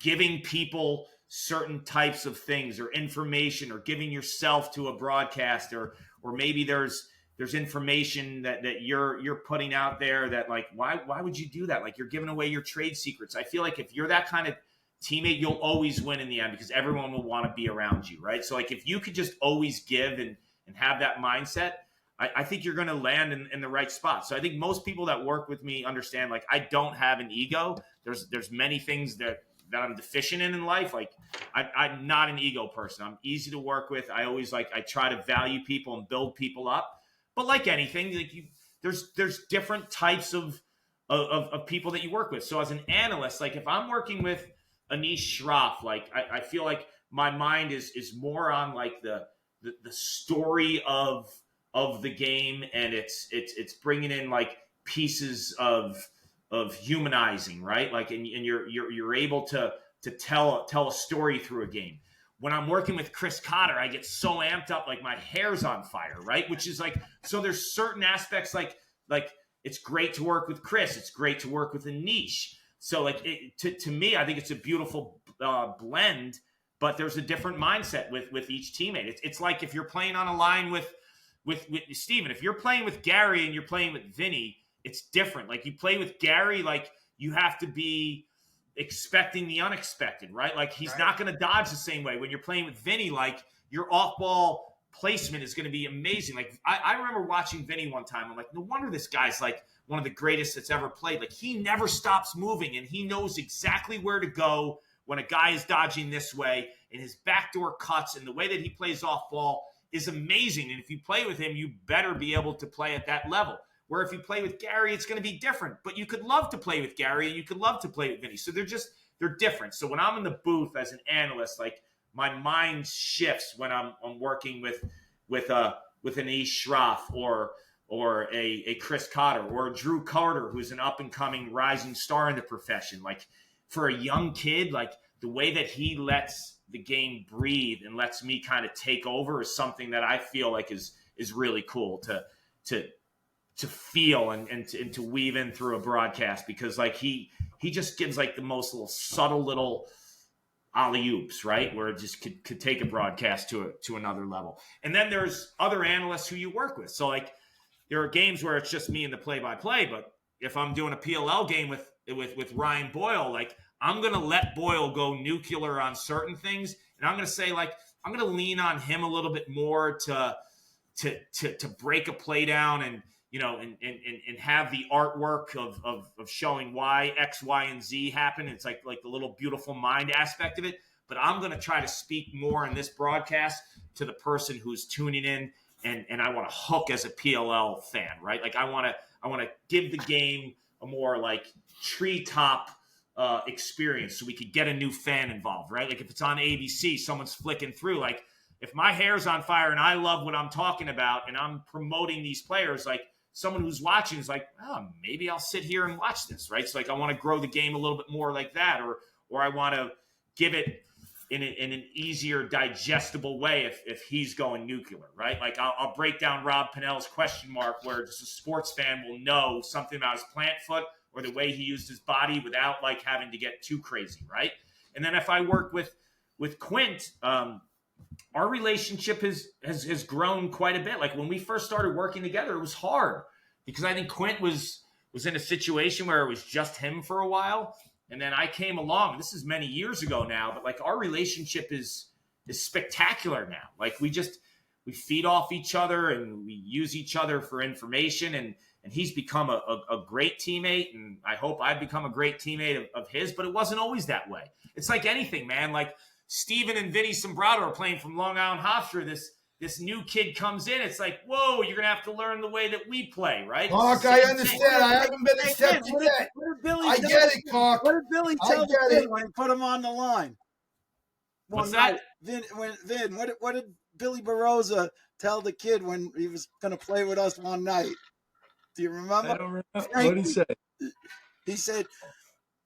giving people certain types of things or information or giving yourself to a broadcaster, or maybe there's information that you're putting out there that like, why would you do that? Like you're giving away your trade secrets. I feel like if you're that kind of teammate, you'll always win in the end because everyone will want to be around you. Right. So like if you could just always give and have that mindset, I think you're going to land in the right spot. So I think most people that work with me understand, like, I don't have an ego. There's many things that I'm deficient in life. Like I'm not an ego person. I'm easy to work with. I always I try to value people and build people up. But like anything, like there's different types of people that you work with. So as an analyst, like if I'm working with Anish Shroff, like I feel like my mind is more on like the story of the game, and it's bringing in like pieces of humanizing, right? Like and you're able to tell a story through a game. When I'm working with Chris Cotter, I get so amped up, like my hair's on fire, right? Which is like, so there's certain aspects like it's great to work with Chris. It's great to work with Anish. So like to me, I think it's a beautiful blend, but there's a different mindset with each teammate. It's like if you're playing on a line with Steven, if you're playing with Gary and you're playing with Vinny, it's different. Like you play with Gary, like you have to be expecting the unexpected, right? Like he's not going to dodge the same way. When you're playing with Vinny, like your off-ball placement is going to be amazing. Like I remember watching Vinny one time. I'm like, no wonder this guy's like one of the greatest that's ever played. Like he never stops moving and he knows exactly where to go when a guy is dodging this way, and his backdoor cuts and the way that he plays off ball is amazing. And if you play with him, you better be able to play at that level. Where if you play with Gary, it's going to be different. But you could love to play with Gary and you could love to play with Vinny. So they're different. So when I'm in the booth as an analyst, like my mind shifts when I'm working with an E. Schroff or a Chris Cotter or a Drew Carter, who's an up and coming rising star in the profession. Like for a young kid, like the way that he lets the game breathe and lets me kind of take over is something that I feel like is really cool to feel and to weave in through a broadcast, because like he just gives like the most little subtle little alley-oops, right? Where it just could take a broadcast to another level. And then there's other analysts who you work with. So like there are games where it's just me in the play-by-play, but if I'm doing a PLL game with Ryan Boyle, like I'm going to let Boyle go nuclear on certain things. And I'm going to say, like, I'm going to lean on him a little bit more to break a play down and, you know, and have the artwork of showing why X, Y, and Z happen. It's like the little beautiful mind aspect of it. But I'm going to try to speak more in this broadcast to the person who's tuning in, and I want to hook as a PLL fan, right? Like I want to give the game a more like treetop experience, so we could get a new fan involved, right? Like if it's on ABC, someone's flicking through, like if my hair's on fire and I love what I'm talking about and I'm promoting these players, like someone who's watching is like, oh, maybe I'll sit here and watch this, right? So like I want to grow the game a little bit more like that, or I want to give it in an easier, digestible way if he's going nuclear, right? Like I'll break down Rob Pennell's question mark, where just a sports fan will know something about his plant foot or the way he used his body without like having to get too crazy, right? And then if I work with Quint, our relationship has grown quite a bit. Like when we first started working together, it was hard because I think Quint was in a situation where it was just him for a while. And then I came along. This is many years ago now, but like our relationship is spectacular now. Like we feed off each other and we use each other for information, and he's become a great teammate, and I hope I've become a great teammate of his, but it wasn't always that way. It's like anything, man. Like Steven and Vinny Sombrado are playing from Long Island Hofstra. This new kid comes in. It's like, whoa, you're going to have to learn the way that we play, right? Carc, I understand. I haven't been accepted yet. I get it, Carc. What did Billy tell the kid when he put him on the line? What's that? Vin, what did Billy Barroza tell the kid when he was going to play with us one night? Do you remember? I don't remember. What did he say? He said,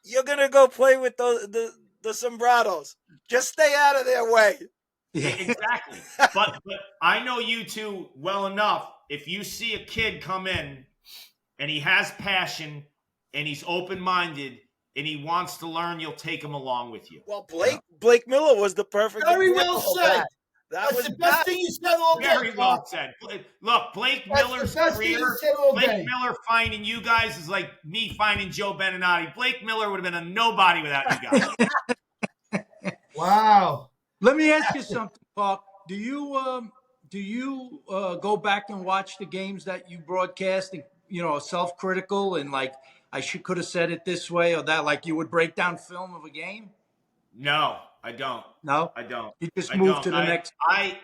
you're going to go play with the Sombrados. Just stay out of their way. Yeah, exactly. But I know you two well enough. If you see a kid come in and he has passion and he's open-minded and he wants to learn, you'll take him along with you. Well, Blake Miller was the perfect. Very well said. That was the best thing you said all day. Very well said. Look, Blake Miller's career, Blake Miller finding you guys is like me finding Joe Beninati. Blake Miller would have been a nobody without you guys. Wow. Let me ask you something, Carc. Do you go back and watch the games that you broadcast and, you know, self-critical and like could have said it this way or that, like you would break down film of a game? No, I don't. No, I don't. You just move to the next. I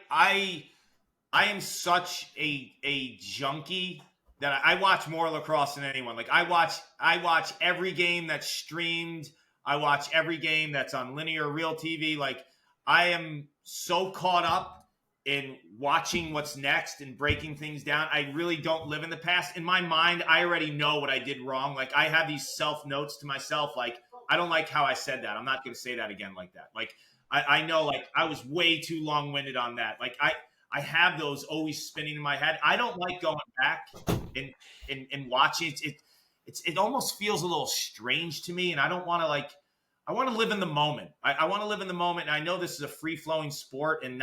am such a junkie that I watch more lacrosse than anyone. Like I watch every game that's streamed. I watch every game that's on linear real TV. Like I am so caught up in watching what's next and breaking things down. I really don't live in the past. In my mind, I already know what I did wrong. Like I have these self notes to myself. Like I don't like how I said that. I'm not going to say that again like that. Like I know like I was way too long winded on that. Like I have those always spinning in my head. I don't like going back and watching it. It almost feels a little strange to me. And I don't want to like, I want to live in the moment. I want to live in the moment. And I know this is a free flowing sport and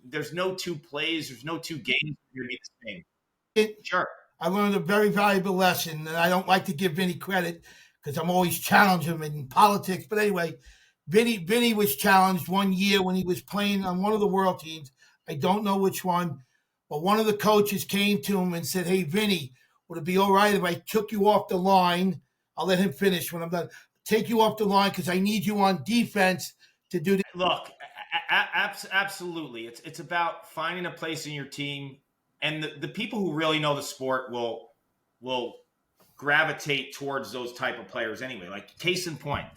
there's no two plays. There's no two games that are going to be the same. Sure. I learned a very valuable lesson, and I don't like to give Vinny credit because I'm always challenging him in politics. But anyway, Vinny was challenged one year when he was playing on one of the world teams. I don't know which one, but one of the coaches came to him and said, "Hey, Vinny, would it be all right if I took you off the line? I'll let him finish when I'm done. Take you off the line because I need you on defense to do this." Look, absolutely. It's about finding a place in your team. And the people who really know the sport will will gravitate towards those type of players anyway. Like case in point.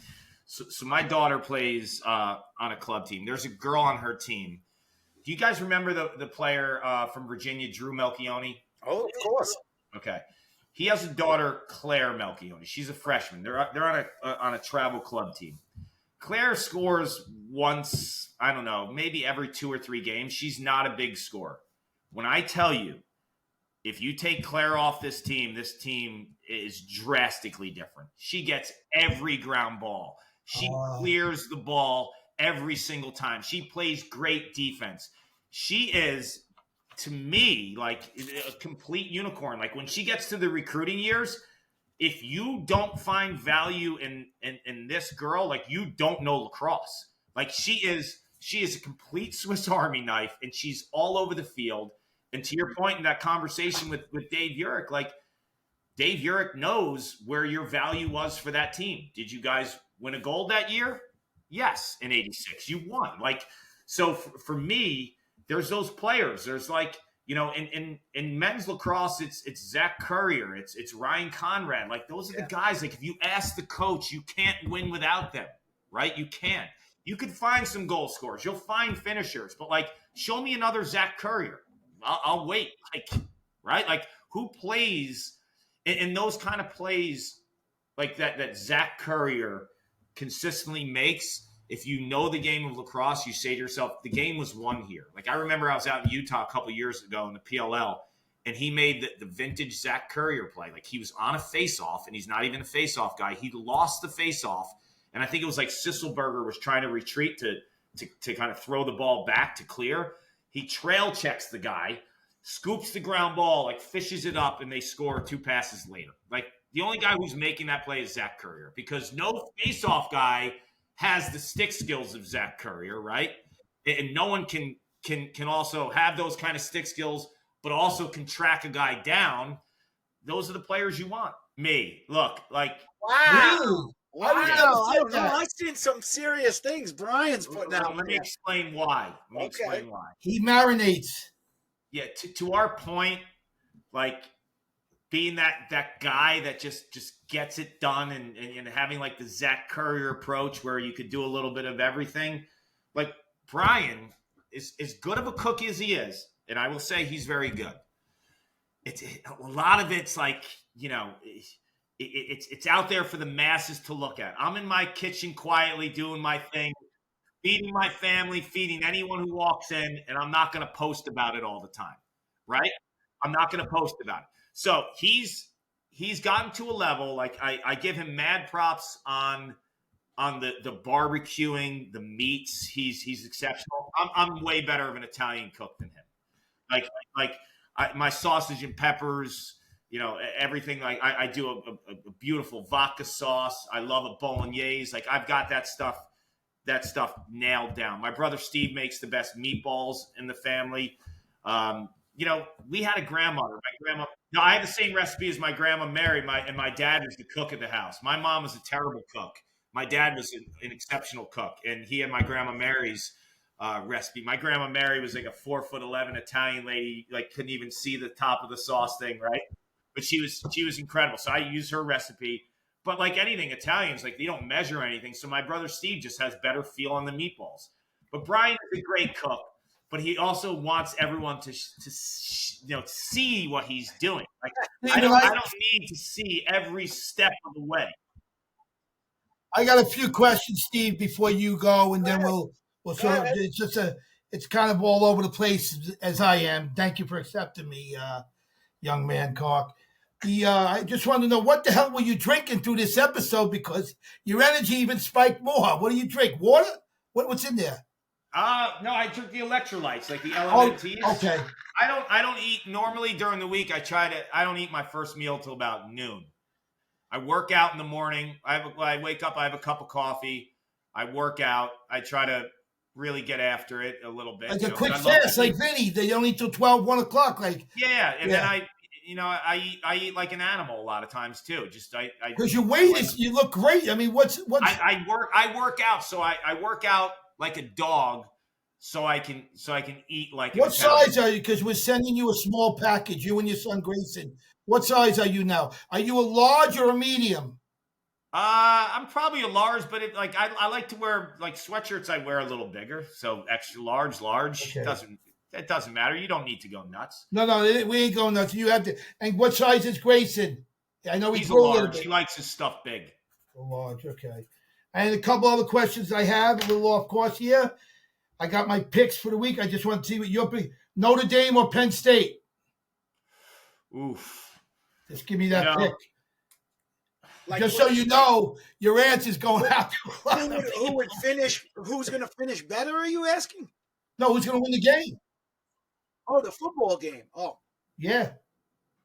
So my daughter plays on a club team. There's a girl on her team. Do you guys remember the player from Virginia, Drew Melchione? Oh, of course. Okay. He has a daughter, Claire Melchione. She's a freshman. They're on a travel club team. Claire scores once, I don't know, maybe every 2 or 3 games. She's not a big scorer. When I tell you, if you take Claire off this team is drastically different. She gets every ground ball. She clears the ball every single time. She plays great defense. She is, to me, like a complete unicorn. Like when she gets to the recruiting years, if you don't find value in this girl, like you don't know lacrosse. Like she is a complete Swiss Army knife, and she's all over the field. And to your point in that conversation with Dave Urich, like Dave Urich knows where your value was for that team. Did you guys win a gold that year? Yes, in '86. You won. Like, so for me, there's those players. There's like, you know, in men's lacrosse, it's Zach Currier, it's Ryan Conrad. Like those are the guys. Like if you ask the coach, you can't win without them, right? You can't. You could find some goal scorers. You'll find finishers, but like, show me another Zach Currier. I'll wait. Like, right? Like who plays in those kind of plays like that Zach Currier consistently makes? If you know the game of lacrosse, you say to yourself, the game was won here. Like I remember I was out in Utah a couple years ago in the PLL, and he made the vintage Zach Currier play. Like he was on a face-off, and he's not even a face-off guy. He lost the face-off, and I think it was like Sisselberger was trying to retreat to kind of throw the ball back to clear. He trail checks the guy, scoops the ground ball, like fishes it up, and they score 2 passes later. Like the only guy who's making that play is Zach Currier, because no face-off guy has the stick skills of Zach Currier, right? And no one can also have those kind of stick skills, but also can track a guy down. Those are the players you want. Me, look, like wow. Wow. I don't know. I've seen some serious things Brian's putting out. Let me explain why. He marinates. Yeah, to our point, like being that guy that just gets it done and having like the Zach Currier approach where you could do a little bit of everything. Like Brian is as good of a cook as he is, and I will say he's very good. A lot of it's like, you know, it's out there for the masses to look at. I'm in my kitchen quietly doing my thing, feeding my family, feeding anyone who walks in, and I'm not going to post about it all the time, right? I'm not going to post about it. So he's gotten to a level, like I give him mad props on the barbecuing, the meats. He's exceptional. I'm way better of an Italian cook than him. My sausage and peppers, you know, everything. Like I do a beautiful vodka sauce. I love a bolognese. Like I've got that stuff nailed down. My brother Steve makes the best meatballs in the family. You know, we had a grandmother. I had the same recipe as my grandma Mary. My dad was the cook of the house. My mom was a terrible cook. My dad was an exceptional cook, and he had my grandma Mary's recipe. My grandma Mary was like a 4'11" Italian lady, like couldn't even see the top of the sauce thing, right? But she was incredible. So I use her recipe. But like anything, Italians, like they don't measure anything. So my brother Steve just has better feel on the meatballs. But Brian is a great cook. But he also wants everyone to see what he's doing. Like I don't need to see every step of the way. I got a few questions, Steve, before you go, and then we'll sort of, it's kind of all over the place as I am. Thank you for accepting me, young man, Carc. I just want to know, what the hell were you drinking through this episode? Because your energy even spiked more. What do you drink? Water? What's in there? No, I took the electrolytes, like the LMNTs. Oh, okay. I don't eat normally during the week. I don't eat my first meal till about noon. I work out in the morning. I wake up, I have a cup of coffee. I work out. I try to really get after it a little bit. Like a quick fast, like Vinny. They don't eat till 12, 1 o'clock. Like then I eat like an animal a lot of times too. Just because your weight is, you look great. I mean, what's I work out, so I work out like a dog, so I can eat like What an Italian. size are you? Because we're sending you a small package, you and your son Grayson. What size are you now? Are you a large or a medium? I'm probably a large, but I like to wear like sweatshirts. I wear a little bigger, so extra large. Okay. It doesn't matter. You don't need to go nuts. No, we ain't going nuts. You have to. And what size is Grayson? I know He's a grew a little large. bit. He likes his stuff big. A large, okay. And a couple other questions I have, a little off course here. I got my picks for the week. I just want to see what your pick. Notre Dame or Penn State? Oof. Just give me that pick. Like, just so you know, your answer's going out to a lot of who people. would finish? Who's going to finish better? Are you asking? No, who's going to win the game? Oh, the football game. Oh, yeah.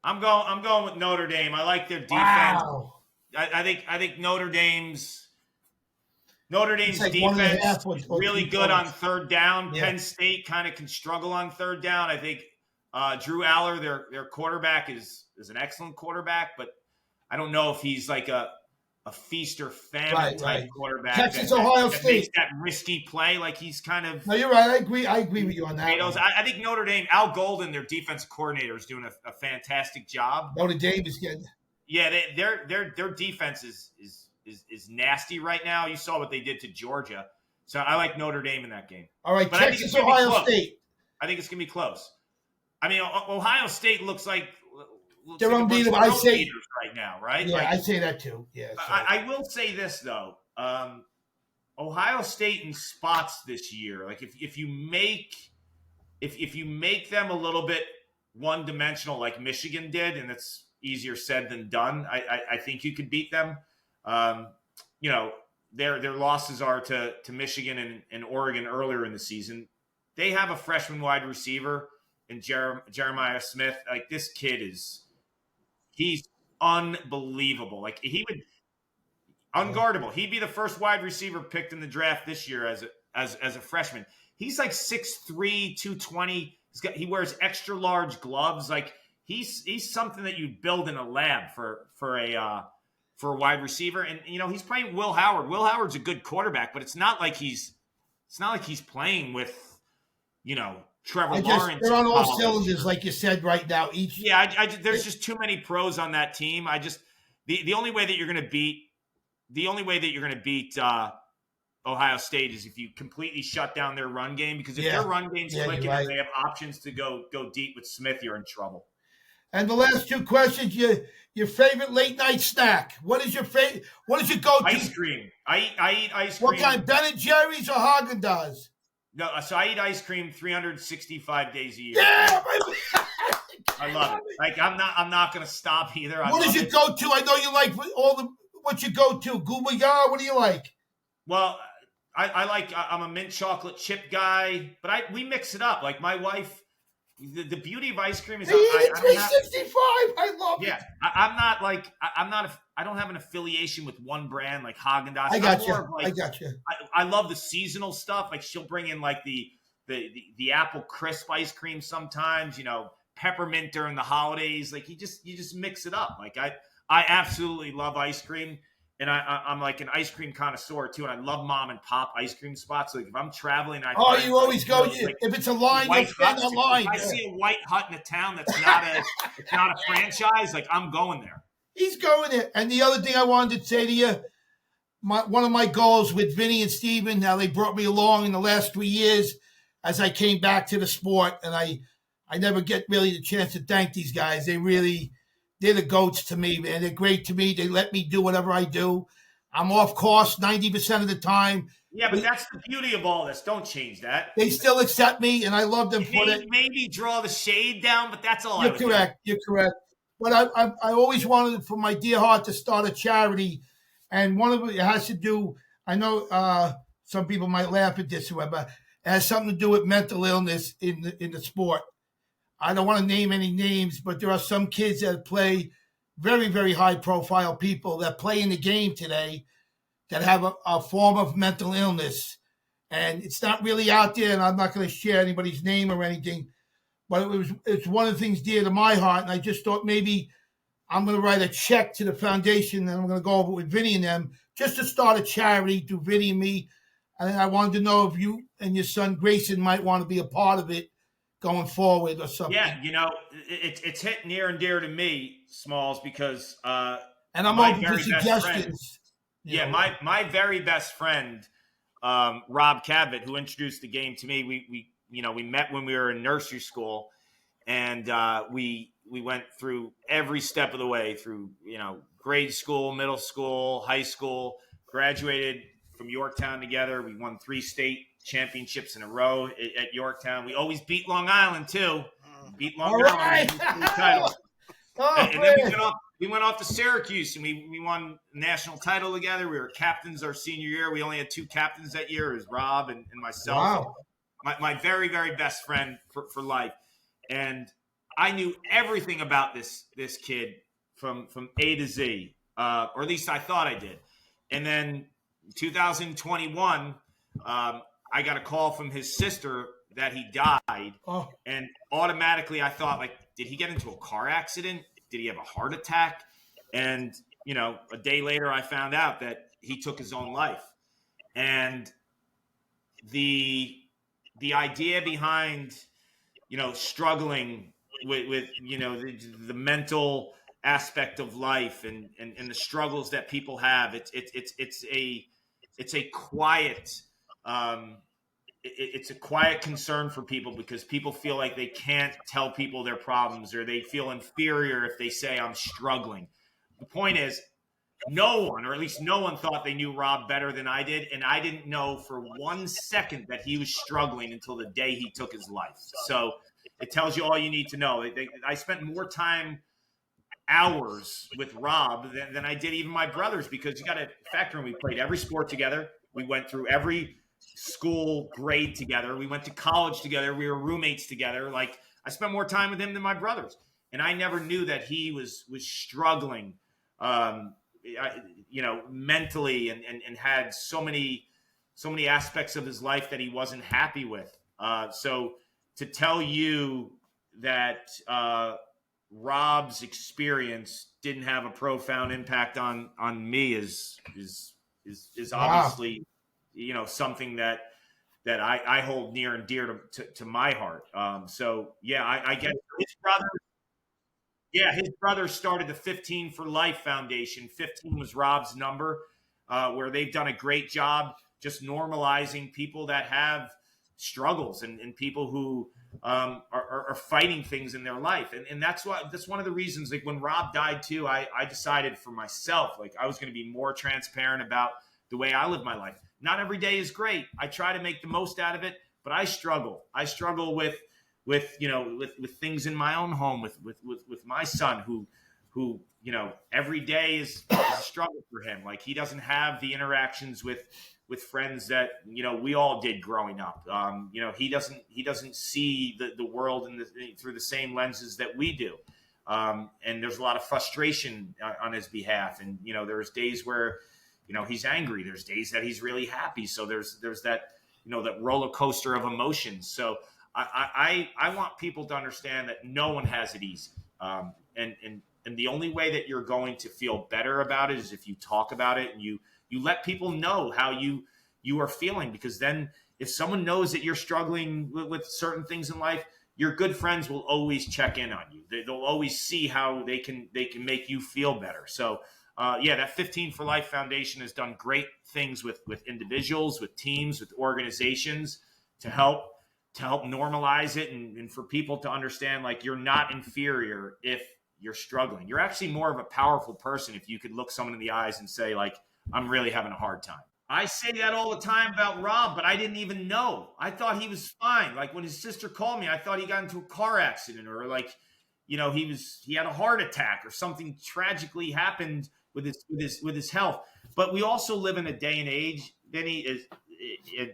I'm going with Notre Dame. I like their defense. Wow. I think Notre Dame's like defense is really good on third down. Yeah. Penn State kind of can struggle on third down. I think Drew Aller, their quarterback, is an excellent quarterback, but I don't know if he's like a feast or famine type quarterback. Texas, Ohio that State. makes that risky play. Like he's kind of. No, you're right. I agree with you on that. I think Notre Dame, Al Golden, their defense coordinator, is doing a fantastic job. Notre Dame is getting. Yeah, their defense is nasty right now. You saw what they did to Georgia. So I like Notre Dame in that game. All right, but Texas, Ohio State. I think it's going to be close. I mean, Ohio State looks like they're unbeatable. I say right now, right? Yeah, like, I say that too. Yeah. I will say this though, Ohio State in spots this year. Like if you make them a little bit one dimensional, like Michigan did, and it's easier said than done. I think you could beat them. Their losses are to Michigan and Oregon earlier in the season. They have a freshman wide receiver in Jeremiah Smith. Like this kid he's unbelievable. Like he would unguardable. He'd be the first wide receiver picked in the draft this year as a freshman. He's like 6'3", 220. He wears extra large gloves. Like he's something that you build in a lab for a wide receiver. And he's playing Will Howard. Will Howard's a good quarterback, but it's not like he's playing with Trevor Lawrence. They're on all cylinders, like you said right now. There's just too many pros on that team. The only way that you're going to beat Ohio State is if you completely shut down their run game. Because if their run game's clicking and they have options to go deep with Smith, you're in trouble. And the last two questions: your favorite late night snack? What is your favorite? What is your go-to? Ice cream. I eat ice cream. What kind? Ben and Jerry's or Haagen-Dazs? No, so I eat ice cream 365 days a year. Yeah, I love it. Like I'm not going to stop either. What is your go-to? I know you like what's your go-to? Gooba, what do you like? Well, I'm a mint chocolate chip guy, but we mix it up. Like my wife, the beauty of ice cream is 365. I love it. Yeah, I don't have an affiliation with one brand like Haagen-Dazs. I got you. I love the seasonal stuff. Like she'll bring in like the apple crisp ice cream sometimes. Peppermint during the holidays. Like you just mix it up. Like I absolutely love ice cream. And I'm like an ice cream connoisseur too, and I love mom and pop ice cream spots. So like if I'm traveling, you always go. If it's a line, you'll find a line. If I see a white hut in a town that's not a franchise, like I'm going there. He's going there. And the other thing I wanted to say to you, one of my goals with Vinny and Steven, how they brought me along in the last 3 years as I came back to the sport, and I never get really the chance to thank these guys. They're the goats to me, man. They're great to me. They let me do whatever I do. I'm off course 90% of the time. Yeah, but that's the beauty of all this. Don't change that. They still accept me, and I love them for that. Maybe draw the shade down, but that's all. You're correct. You're correct. But I always wanted for my dear heart to start a charity, and one of it has to do. I know some people might laugh at this, but it has something to do with mental illness in the sport. I don't want to name any names, but there are some kids that play very, very high-profile people that play in the game today that have a form of mental illness. And it's not really out there, and I'm not going to share anybody's name or anything, but it's one of the things dear to my heart, and I just thought maybe I'm going to write a check to the foundation, and I'm going to go over with Vinny and them just to start a charity through Vinny and me. And I wanted to know if you and your son Grayson might want to be a part of it going forward or something. Yeah, it's hit near and dear to me, Smalls, because and I'm open for suggestions. My very best friend, Rob Cabot, who introduced the game to me. We met when we were in nursery school, and we went through every step of the way through grade school, middle school, high school, graduated from Yorktown together. We won 3 state championships in a row at Yorktown. We always beat Long Island too. Beat Long Island. Title. And then we went off to Syracuse and we won a national title together. We were captains our senior year. We only had 2 captains that year. It was Rob and myself. Wow. My very, very best friend for life. And I knew everything about this kid from A to Z, or at least I thought I did. And then 2021, I got a call from his sister that he died. Oh. And automatically I thought, like, did he get into a car accident? Did he have a heart attack? And, a day later I found out that he took his own life. And the idea behind, struggling with the mental aspect of life and the struggles that people have, it's a quiet it's a quiet concern for people because people feel like they can't tell people their problems or they feel inferior if they say I'm struggling. The point is, no one, or at least no one, thought they knew Rob better than I did, and I didn't know for 1 second that he was struggling until the day he took his life. So it tells you all you need to know. I spent more time, hours, with Rob than I did even my brothers, because you got to factor in, we played every sport together. We went through every school grade together. We went to college together. We were roommates together. Like, I spent more time with him than my brothers, and I never knew that he was struggling, mentally, and had so many aspects of his life that he wasn't happy with. So to tell you that Rob's experience didn't have a profound impact on me is obviously, something that I hold near and dear to my heart. So yeah, I get his brother. Yeah, his brother started the 15 for Life Foundation. 15 was Rob's number, where they've done a great job just normalizing people that have struggles and people who are fighting things in their life. And that's one of the reasons, like, when Rob died too, I decided for myself, like, I was going to be more transparent about the way I live my life. Not every day is great. I try to make the most out of it, but I struggle. I struggle with things in my own home, with my son who every day is a struggle for him. Like, he doesn't have the interactions with friends that we all did growing up. He doesn't see the world through the same lenses that we do. And there's a lot of frustration on his behalf. And there's days where he's angry. There's days that he's really happy. So there's that that roller coaster of emotions. So I want people to understand that no one has it easy. And the only way that you're going to feel better about it is if you talk about it and you let people know how you are feeling, because then if someone knows that you're struggling with certain things in life, your good friends will always check in on you. They'll always see how they can make you feel better. So that 15 for Life Foundation has done great things with individuals, with teams, with organizations to help normalize it and for people to understand, like, you're not inferior if you're struggling. You're actually more of a powerful person if you could look someone in the eyes and say, like, I'm really having a hard time. I say that all the time about Rob, but I didn't even know. I thought he was fine. Like, when his sister called me, I thought he got into a car accident, or like, he had a heart attack or something tragically happened with his health. But we also live in a day and age, Vinny,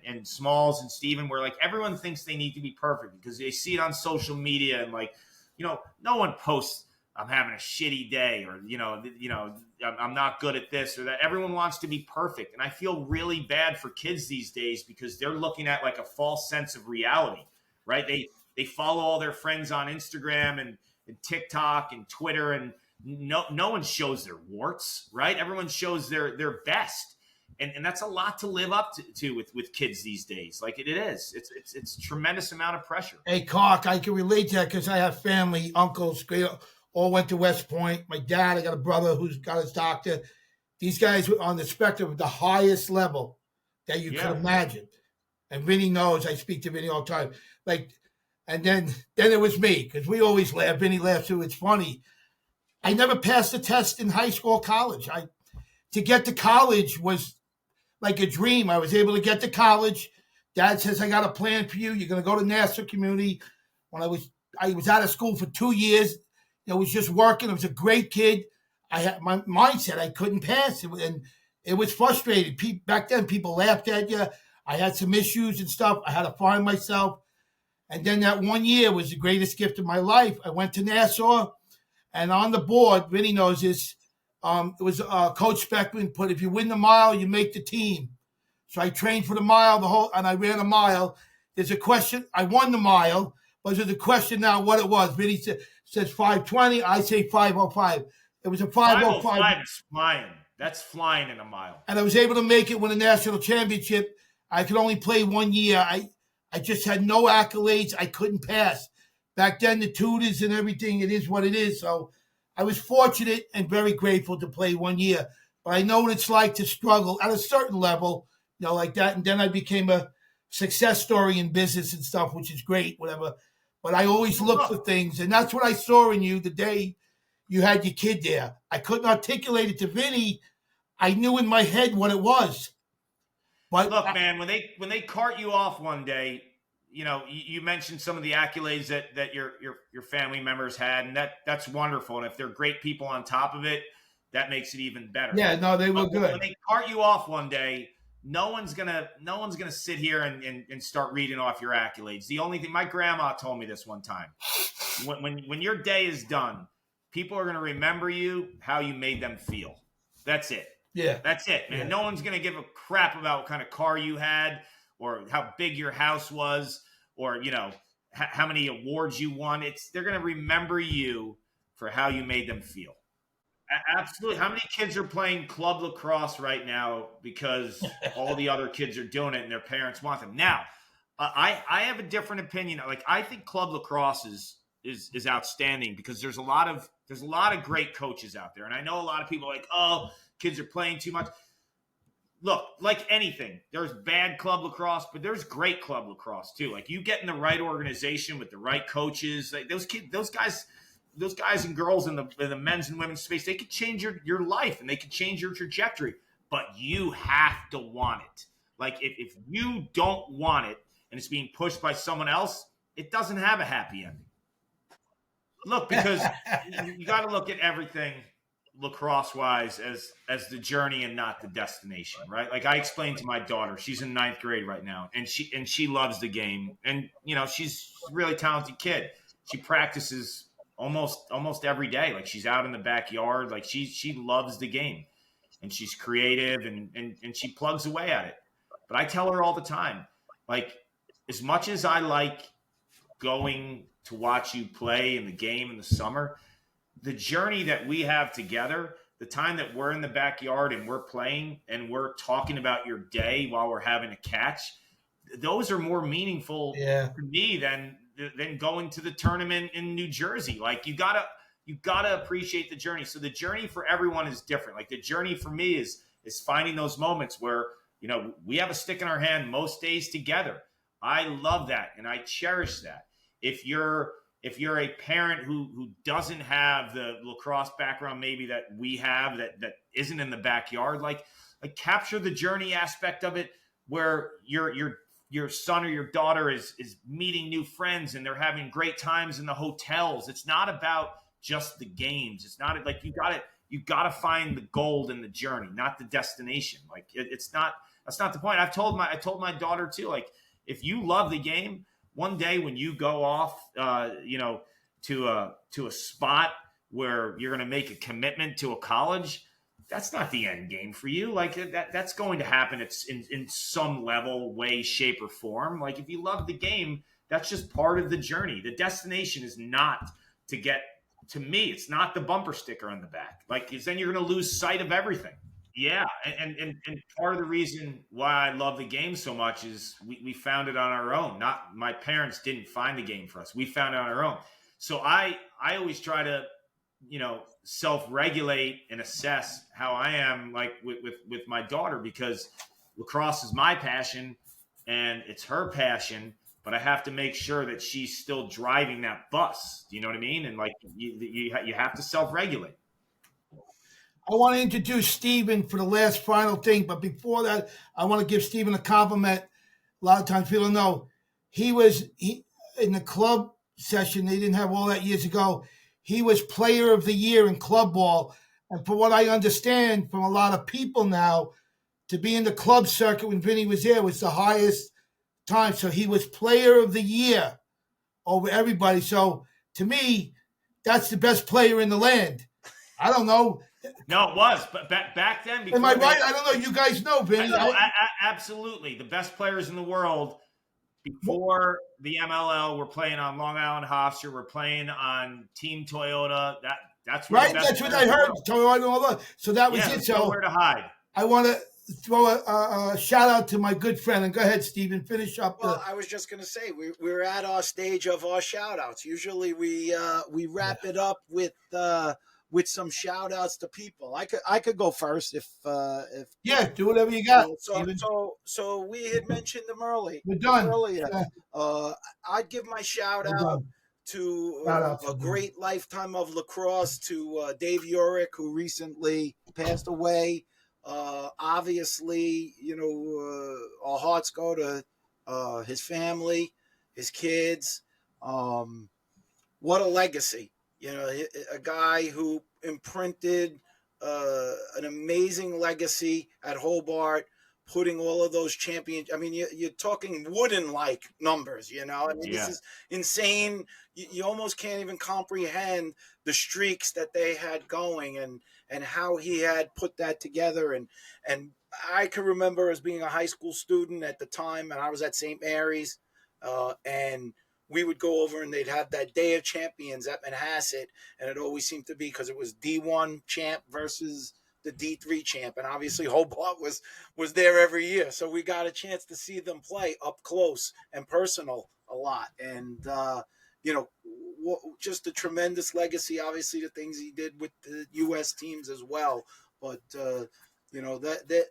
and Smalls and Steven, where, like, everyone thinks they need to be perfect because they see it on social media, and, like, no one posts, I'm having a shitty day, or, I'm not good at this or that. Everyone wants to be perfect. And I feel really bad for kids these days because they're looking at, like, a false sense of reality, right? They follow all their friends on Instagram and TikTok and Twitter, and no one shows their warts, right? Everyone shows their best. And that's a lot to live up to with kids these days. Like it is. It's a tremendous amount of pressure. Hey, Carc, I can relate to that because I have family, uncles, all went to West Point. My dad, I got a brother who's got his doctor. These guys were on the spectrum of the highest level that you could imagine. And Vinny knows, I speak to Vinny all the time. Like, and then it was me, because we always laugh. Vinny laughs too. It's funny. I never passed the test in high school or college. To get to college was like a dream. I was able to get to college. Dad says, I got a plan for you. You're going to go to Nassau Community. When I was out of school for 2 years. I was just working. I was a great kid. I had my mindset. I couldn't pass. And it was frustrating. Back then, people laughed at you. I had some issues and stuff. I had to find myself. And then that 1 year was the greatest gift of my life. I went to Nassau, and on the board, Vinny knows this, it was Coach Speckman put, if you win the mile, you make the team. So I trained for the mile, and I ran a mile. There's a question. I won the mile, but there's a question now what it was. Vinny says 5:20. I say 5:05. It was a 5:05. 5:05 is flying. That's flying in a mile. And I was able to make it, win a national championship. I could only play 1 year. I just had no accolades. I couldn't pass. Back then, the tutors and everything, it is what it is. So I was fortunate and very grateful to play 1 year. But I know what it's like to struggle at a certain level, like that. And then I became a success story in business and stuff, which is great, whatever. But I always look for things. And that's what I saw in you the day you had your kid there. I couldn't articulate it to Vinny. I knew in my head what it was. But look, man, when they cart you off one day, you mentioned some of the accolades that your family members had, and that's wonderful. And if they're great people on top of it, that makes it even better. Yeah, no, they were good. When they cart you off one day, no one's gonna sit here and start reading off your accolades. The only thing, my grandma told me this one time, when your day is done, people are gonna remember you how you made them feel. That's it. Yeah. That's it, man. Yeah. No one's going to give a crap about what kind of car you had or how big your house was or, how many awards you won. They're going to remember you for how you made them feel. Absolutely. How many kids are playing club lacrosse right now because all the other kids are doing it and their parents want them? Now, I have a different opinion. Like, I think club lacrosse is outstanding because there's a lot of great coaches out there. And I know a lot of people are like, oh, kids are playing too much. Look, like anything, there's bad club lacrosse, but there's great club lacrosse too. Like you get in the right organization with the right coaches, like those guys and girls in the men's and women's space, they could change your life and they could change your trajectory, but you have to want it. Like if you don't want it and it's being pushed by someone else, it doesn't have a happy ending. Look, because you got to look at everything lacrosse wise as the journey and not the destination, right? Like I explained to my daughter, she's in 9th grade right now, and she loves the game, and she's a really talented kid. She practices almost every day. Like she's out in the backyard. Like she loves the game, and she's creative and she plugs away at it. But I tell her all the time, like as much as I like going to watch you play in the game in the summer, the journey that we have together, the time that we're in the backyard and we're playing and we're talking about your day while we're having a catch, those are more meaningful to me than going to the tournament in New Jersey. Like you gotta appreciate the journey. So the journey for everyone is different. Like the journey for me is finding those moments where, we have a stick in our hand most days together. I love that. And I cherish that. If you're a parent who doesn't have the lacrosse background maybe that we have that isn't in the backyard, like capture the journey aspect of it where your son or your daughter is meeting new friends and they're having great times in the hotels. It's not about just the games. It's not like you gotta find the gold in the journey, not the destination. Like that's not the point. I told my daughter too, like if you love the game, one day when you go off, to a spot where you're going to make a commitment to a college, that's not the end game for you. Like that's going to happen. It's in some level, way, shape, or form. Like if you love the game, that's just part of the journey. The destination is not to get to me. It's not the bumper sticker on the back. Like, 'cause then you're going to lose sight of everything. Yeah, and part of the reason why I love the game so much is we found it on our own. Not my parents didn't find the game for us. We found it on our own. So I always try to, self-regulate and assess how I am, like with my daughter, because lacrosse is my passion and it's her passion, but I have to make sure that she's still driving that bus. Do you know what I mean? And like you have to self-regulate. I want to introduce Steven for the last final thing, but before that, I want to give Steven a compliment. A lot of times people don't know he in the club session. They didn't have all that years ago. He was player of the year in club ball. And for what I understand from a lot of people now, to be in the club circuit when Vinny was there was the highest time. So he was player of the year over everybody. So to me, that's the best player in the land. I don't know. No, it was, but back then. Am I right? I don't know. You guys know, Vinny. Absolutely. The best players in the world before the MLL were playing on Long Island Hofstra. We're playing on Team Toyota. That's where right. That's what I heard. Toyota. So that was it. So nowhere to hide. I want to throw a shout out to my good friend. And go ahead, Steven. Finish up. Well, I was just going to say we're at our stage of our shout outs. Usually we wrap it up with some shout outs to people. I could go first if yeah, do whatever you got. So we had mentioned them earlier. We're done. Earlier. Yeah. I'd give my shout out to a great lifetime of lacrosse to Dave Urick, who recently passed away. Obviously, our hearts go to his family, his kids. What a legacy. A guy who imprinted an amazing legacy at Hobart, putting all of those champions. I mean, you're talking wooden-like numbers, This is insane. You almost can't even comprehend the streaks that they had going and how he had put that together. And I can remember as being a high school student at the time, and I was at St. Mary's, and we would go over and they'd have that Day of Champions at Manhasset, and it always seemed to be because it was D1 champ versus the D3 champ, and obviously Hobart was there every year, so we got a chance to see them play up close and personal a lot, and just a tremendous legacy. Obviously, the things he did with the U.S. teams as well, but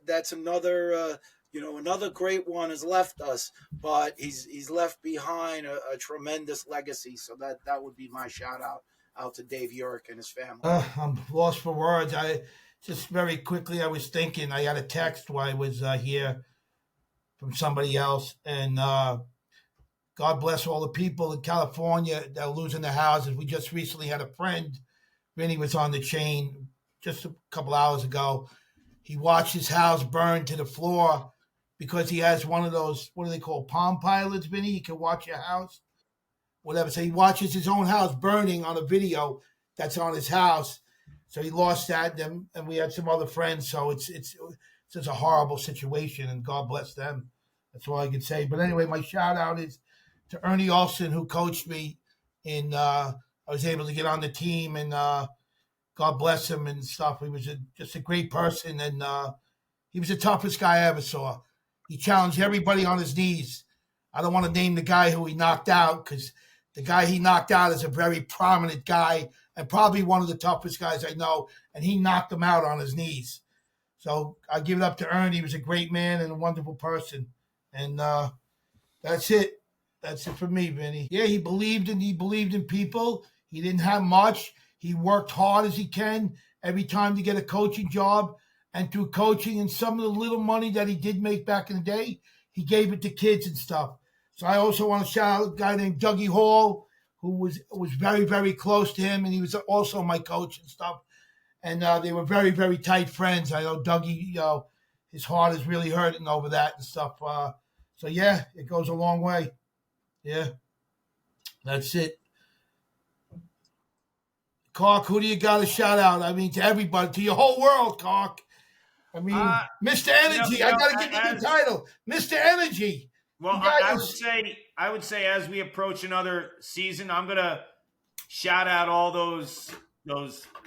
that's another. Another great one has left us, but he's left behind a tremendous legacy. So that would be my shout out to Dave Urick and his family. I'm lost for words. I just very quickly, I was thinking, I got a text while I was here from somebody else, and God bless all the people in California that are losing their houses. We just recently had a friend, Vinny was on the chain just a couple hours ago. He watched his house burn to the floor because he has one of those, what do they call, Palm Pilots, Vinny? You can watch your house, whatever. So he watches his own house burning on a video that's on his house. So he lost that, and we had some other friends. So it's just a horrible situation, and God bless them. That's all I can say. But anyway, my shout out is to Ernie Olson, who coached me I was able to get on the team, and God bless him and stuff. He was just a great person, and he was the toughest guy I ever saw. He challenged everybody on his knees. I don't want to name the guy who he knocked out because the guy he knocked out is a very prominent guy and probably one of the toughest guys I know, and he knocked him out on his knees. So I give it up to Ernie. He was a great man and a wonderful person. And that's it. That's it for me, Vinny. Yeah, he believed in people. He didn't have much. He worked hard as he can every time to get a coaching job. And through coaching and some of the little money that he did make back in the day, he gave it to kids and stuff. So I also want to shout out a guy named Dougie Hall, who was very, very close to him, and he was also my coach and stuff. And they were very, very tight friends. I know Dougie, his heart is really hurting over that and stuff. So, yeah, it goes a long way. Yeah, that's it. Carc, who do you got to shout out? I mean, to everybody, to your whole world, Carc. I mean, Mr. Energy. I got to give you the title, Mr. Energy. Well, I would say as we approach another season, I'm gonna shout out all those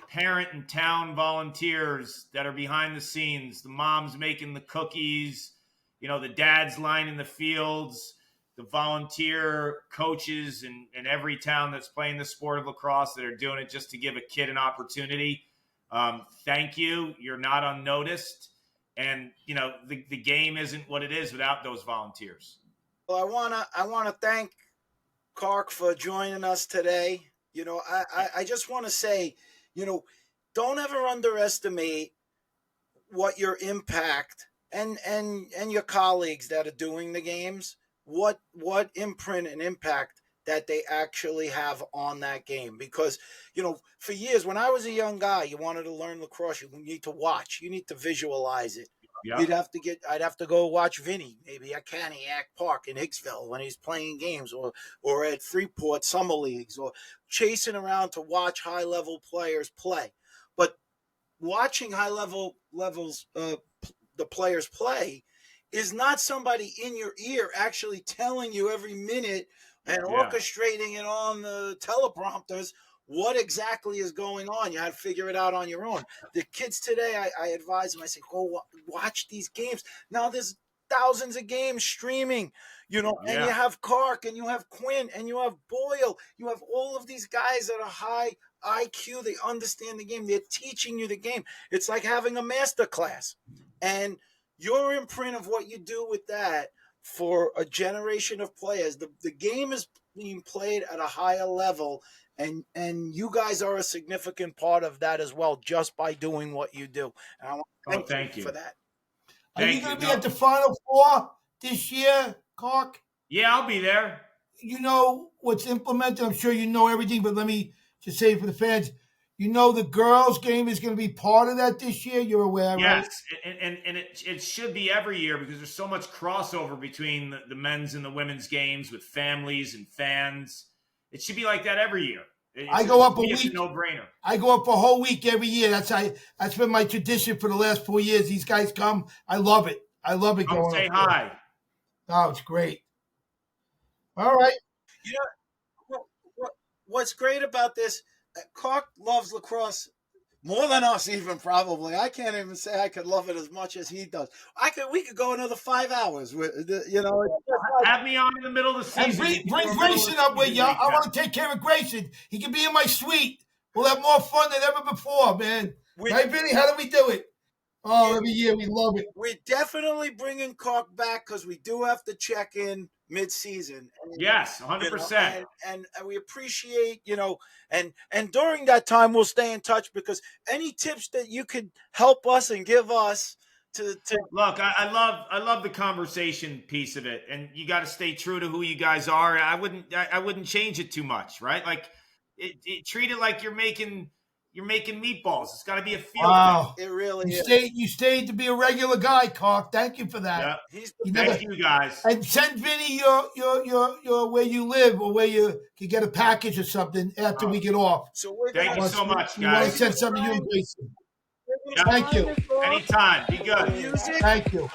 parent and town volunteers that are behind the scenes, the moms making the cookies, the dads lining the fields, the volunteer coaches in every town that's playing the sport of lacrosse that are doing it just to give a kid an opportunity. Thank you. You're not unnoticed. And, the game isn't what it is without those volunteers. Well, I wanna thank Carc for joining us today. I just want to say, don't ever underestimate what your impact and your colleagues that are doing the games, what imprint and impact that they actually have on that game. Because, for years when I was a young guy, you wanted to learn lacrosse, you need to watch, you need to visualize it. Yeah. I'd have to go watch Vinny, maybe at Caniac Park in Hicksville when he's playing games, or at Freeport Summer Leagues, or chasing around to watch high level players play. But watching levels the players play is not somebody in your ear actually telling you every minute and orchestrating it on the teleprompters what exactly is going on. You had to figure it out on your own. The kids today, I advise them, I say, go watch these games. Now there's thousands of games streaming, and you have Carc, and you have Quinn, and you have Boyle. You have all of these guys that are high IQ. They understand the game. They're teaching you the game. It's like having a master class. And your imprint of what you do with that for a generation of players, the game is being played at a higher level, and you guys are a significant part of that as well, just by doing what you do. And I want to thank you for that. Are you going to be at the Final Four this year, Carc? Yeah, I'll be there. You know what's implemented? I'm sure you know everything, but let me just say for the fans, the girls' game is going to be part of that this year. You're aware, right? Yes, and it should be every year because there's so much crossover between the men's and the women's games with families and fans. It should be like that every year. I go up a It's week. a no-brainer. I go up a whole week every year. That's been my tradition for the last 4 years. These guys come. I love it. Come going say hi. Oh, it's great. All right. What's great about this, Carc loves lacrosse more than us, even probably. I can't even say I could love it as much as he does. We could go another 5 hours with, Have me on in the middle of the season. And bring Grayson up with you. I want to take care of Grayson. He can be in my suite. We'll have more fun than ever before, man. Right, Vinny? How do we do it? Oh, every year we love it. We're definitely bringing Carc back because we do have to check in mid-season. Yes, 100%. And we appreciate, and during that time we'll stay in touch, because any tips that you could help us and give us to look, I love the conversation piece of it, and you got to stay true to who you guys are. I wouldn't change it too much, right? Like treat it like you're making meatballs. It's got to be a feel. Wow. It really is. You stayed to be a regular guy, Carc. Thank you for that. Yeah. Thank you guys. And send Vinny your where you live, or where you can get a package or something after we get off. So thank you so much, guys. We want to send something to you and Grayson. Thank you. Anytime. Be good. Music. Thank you.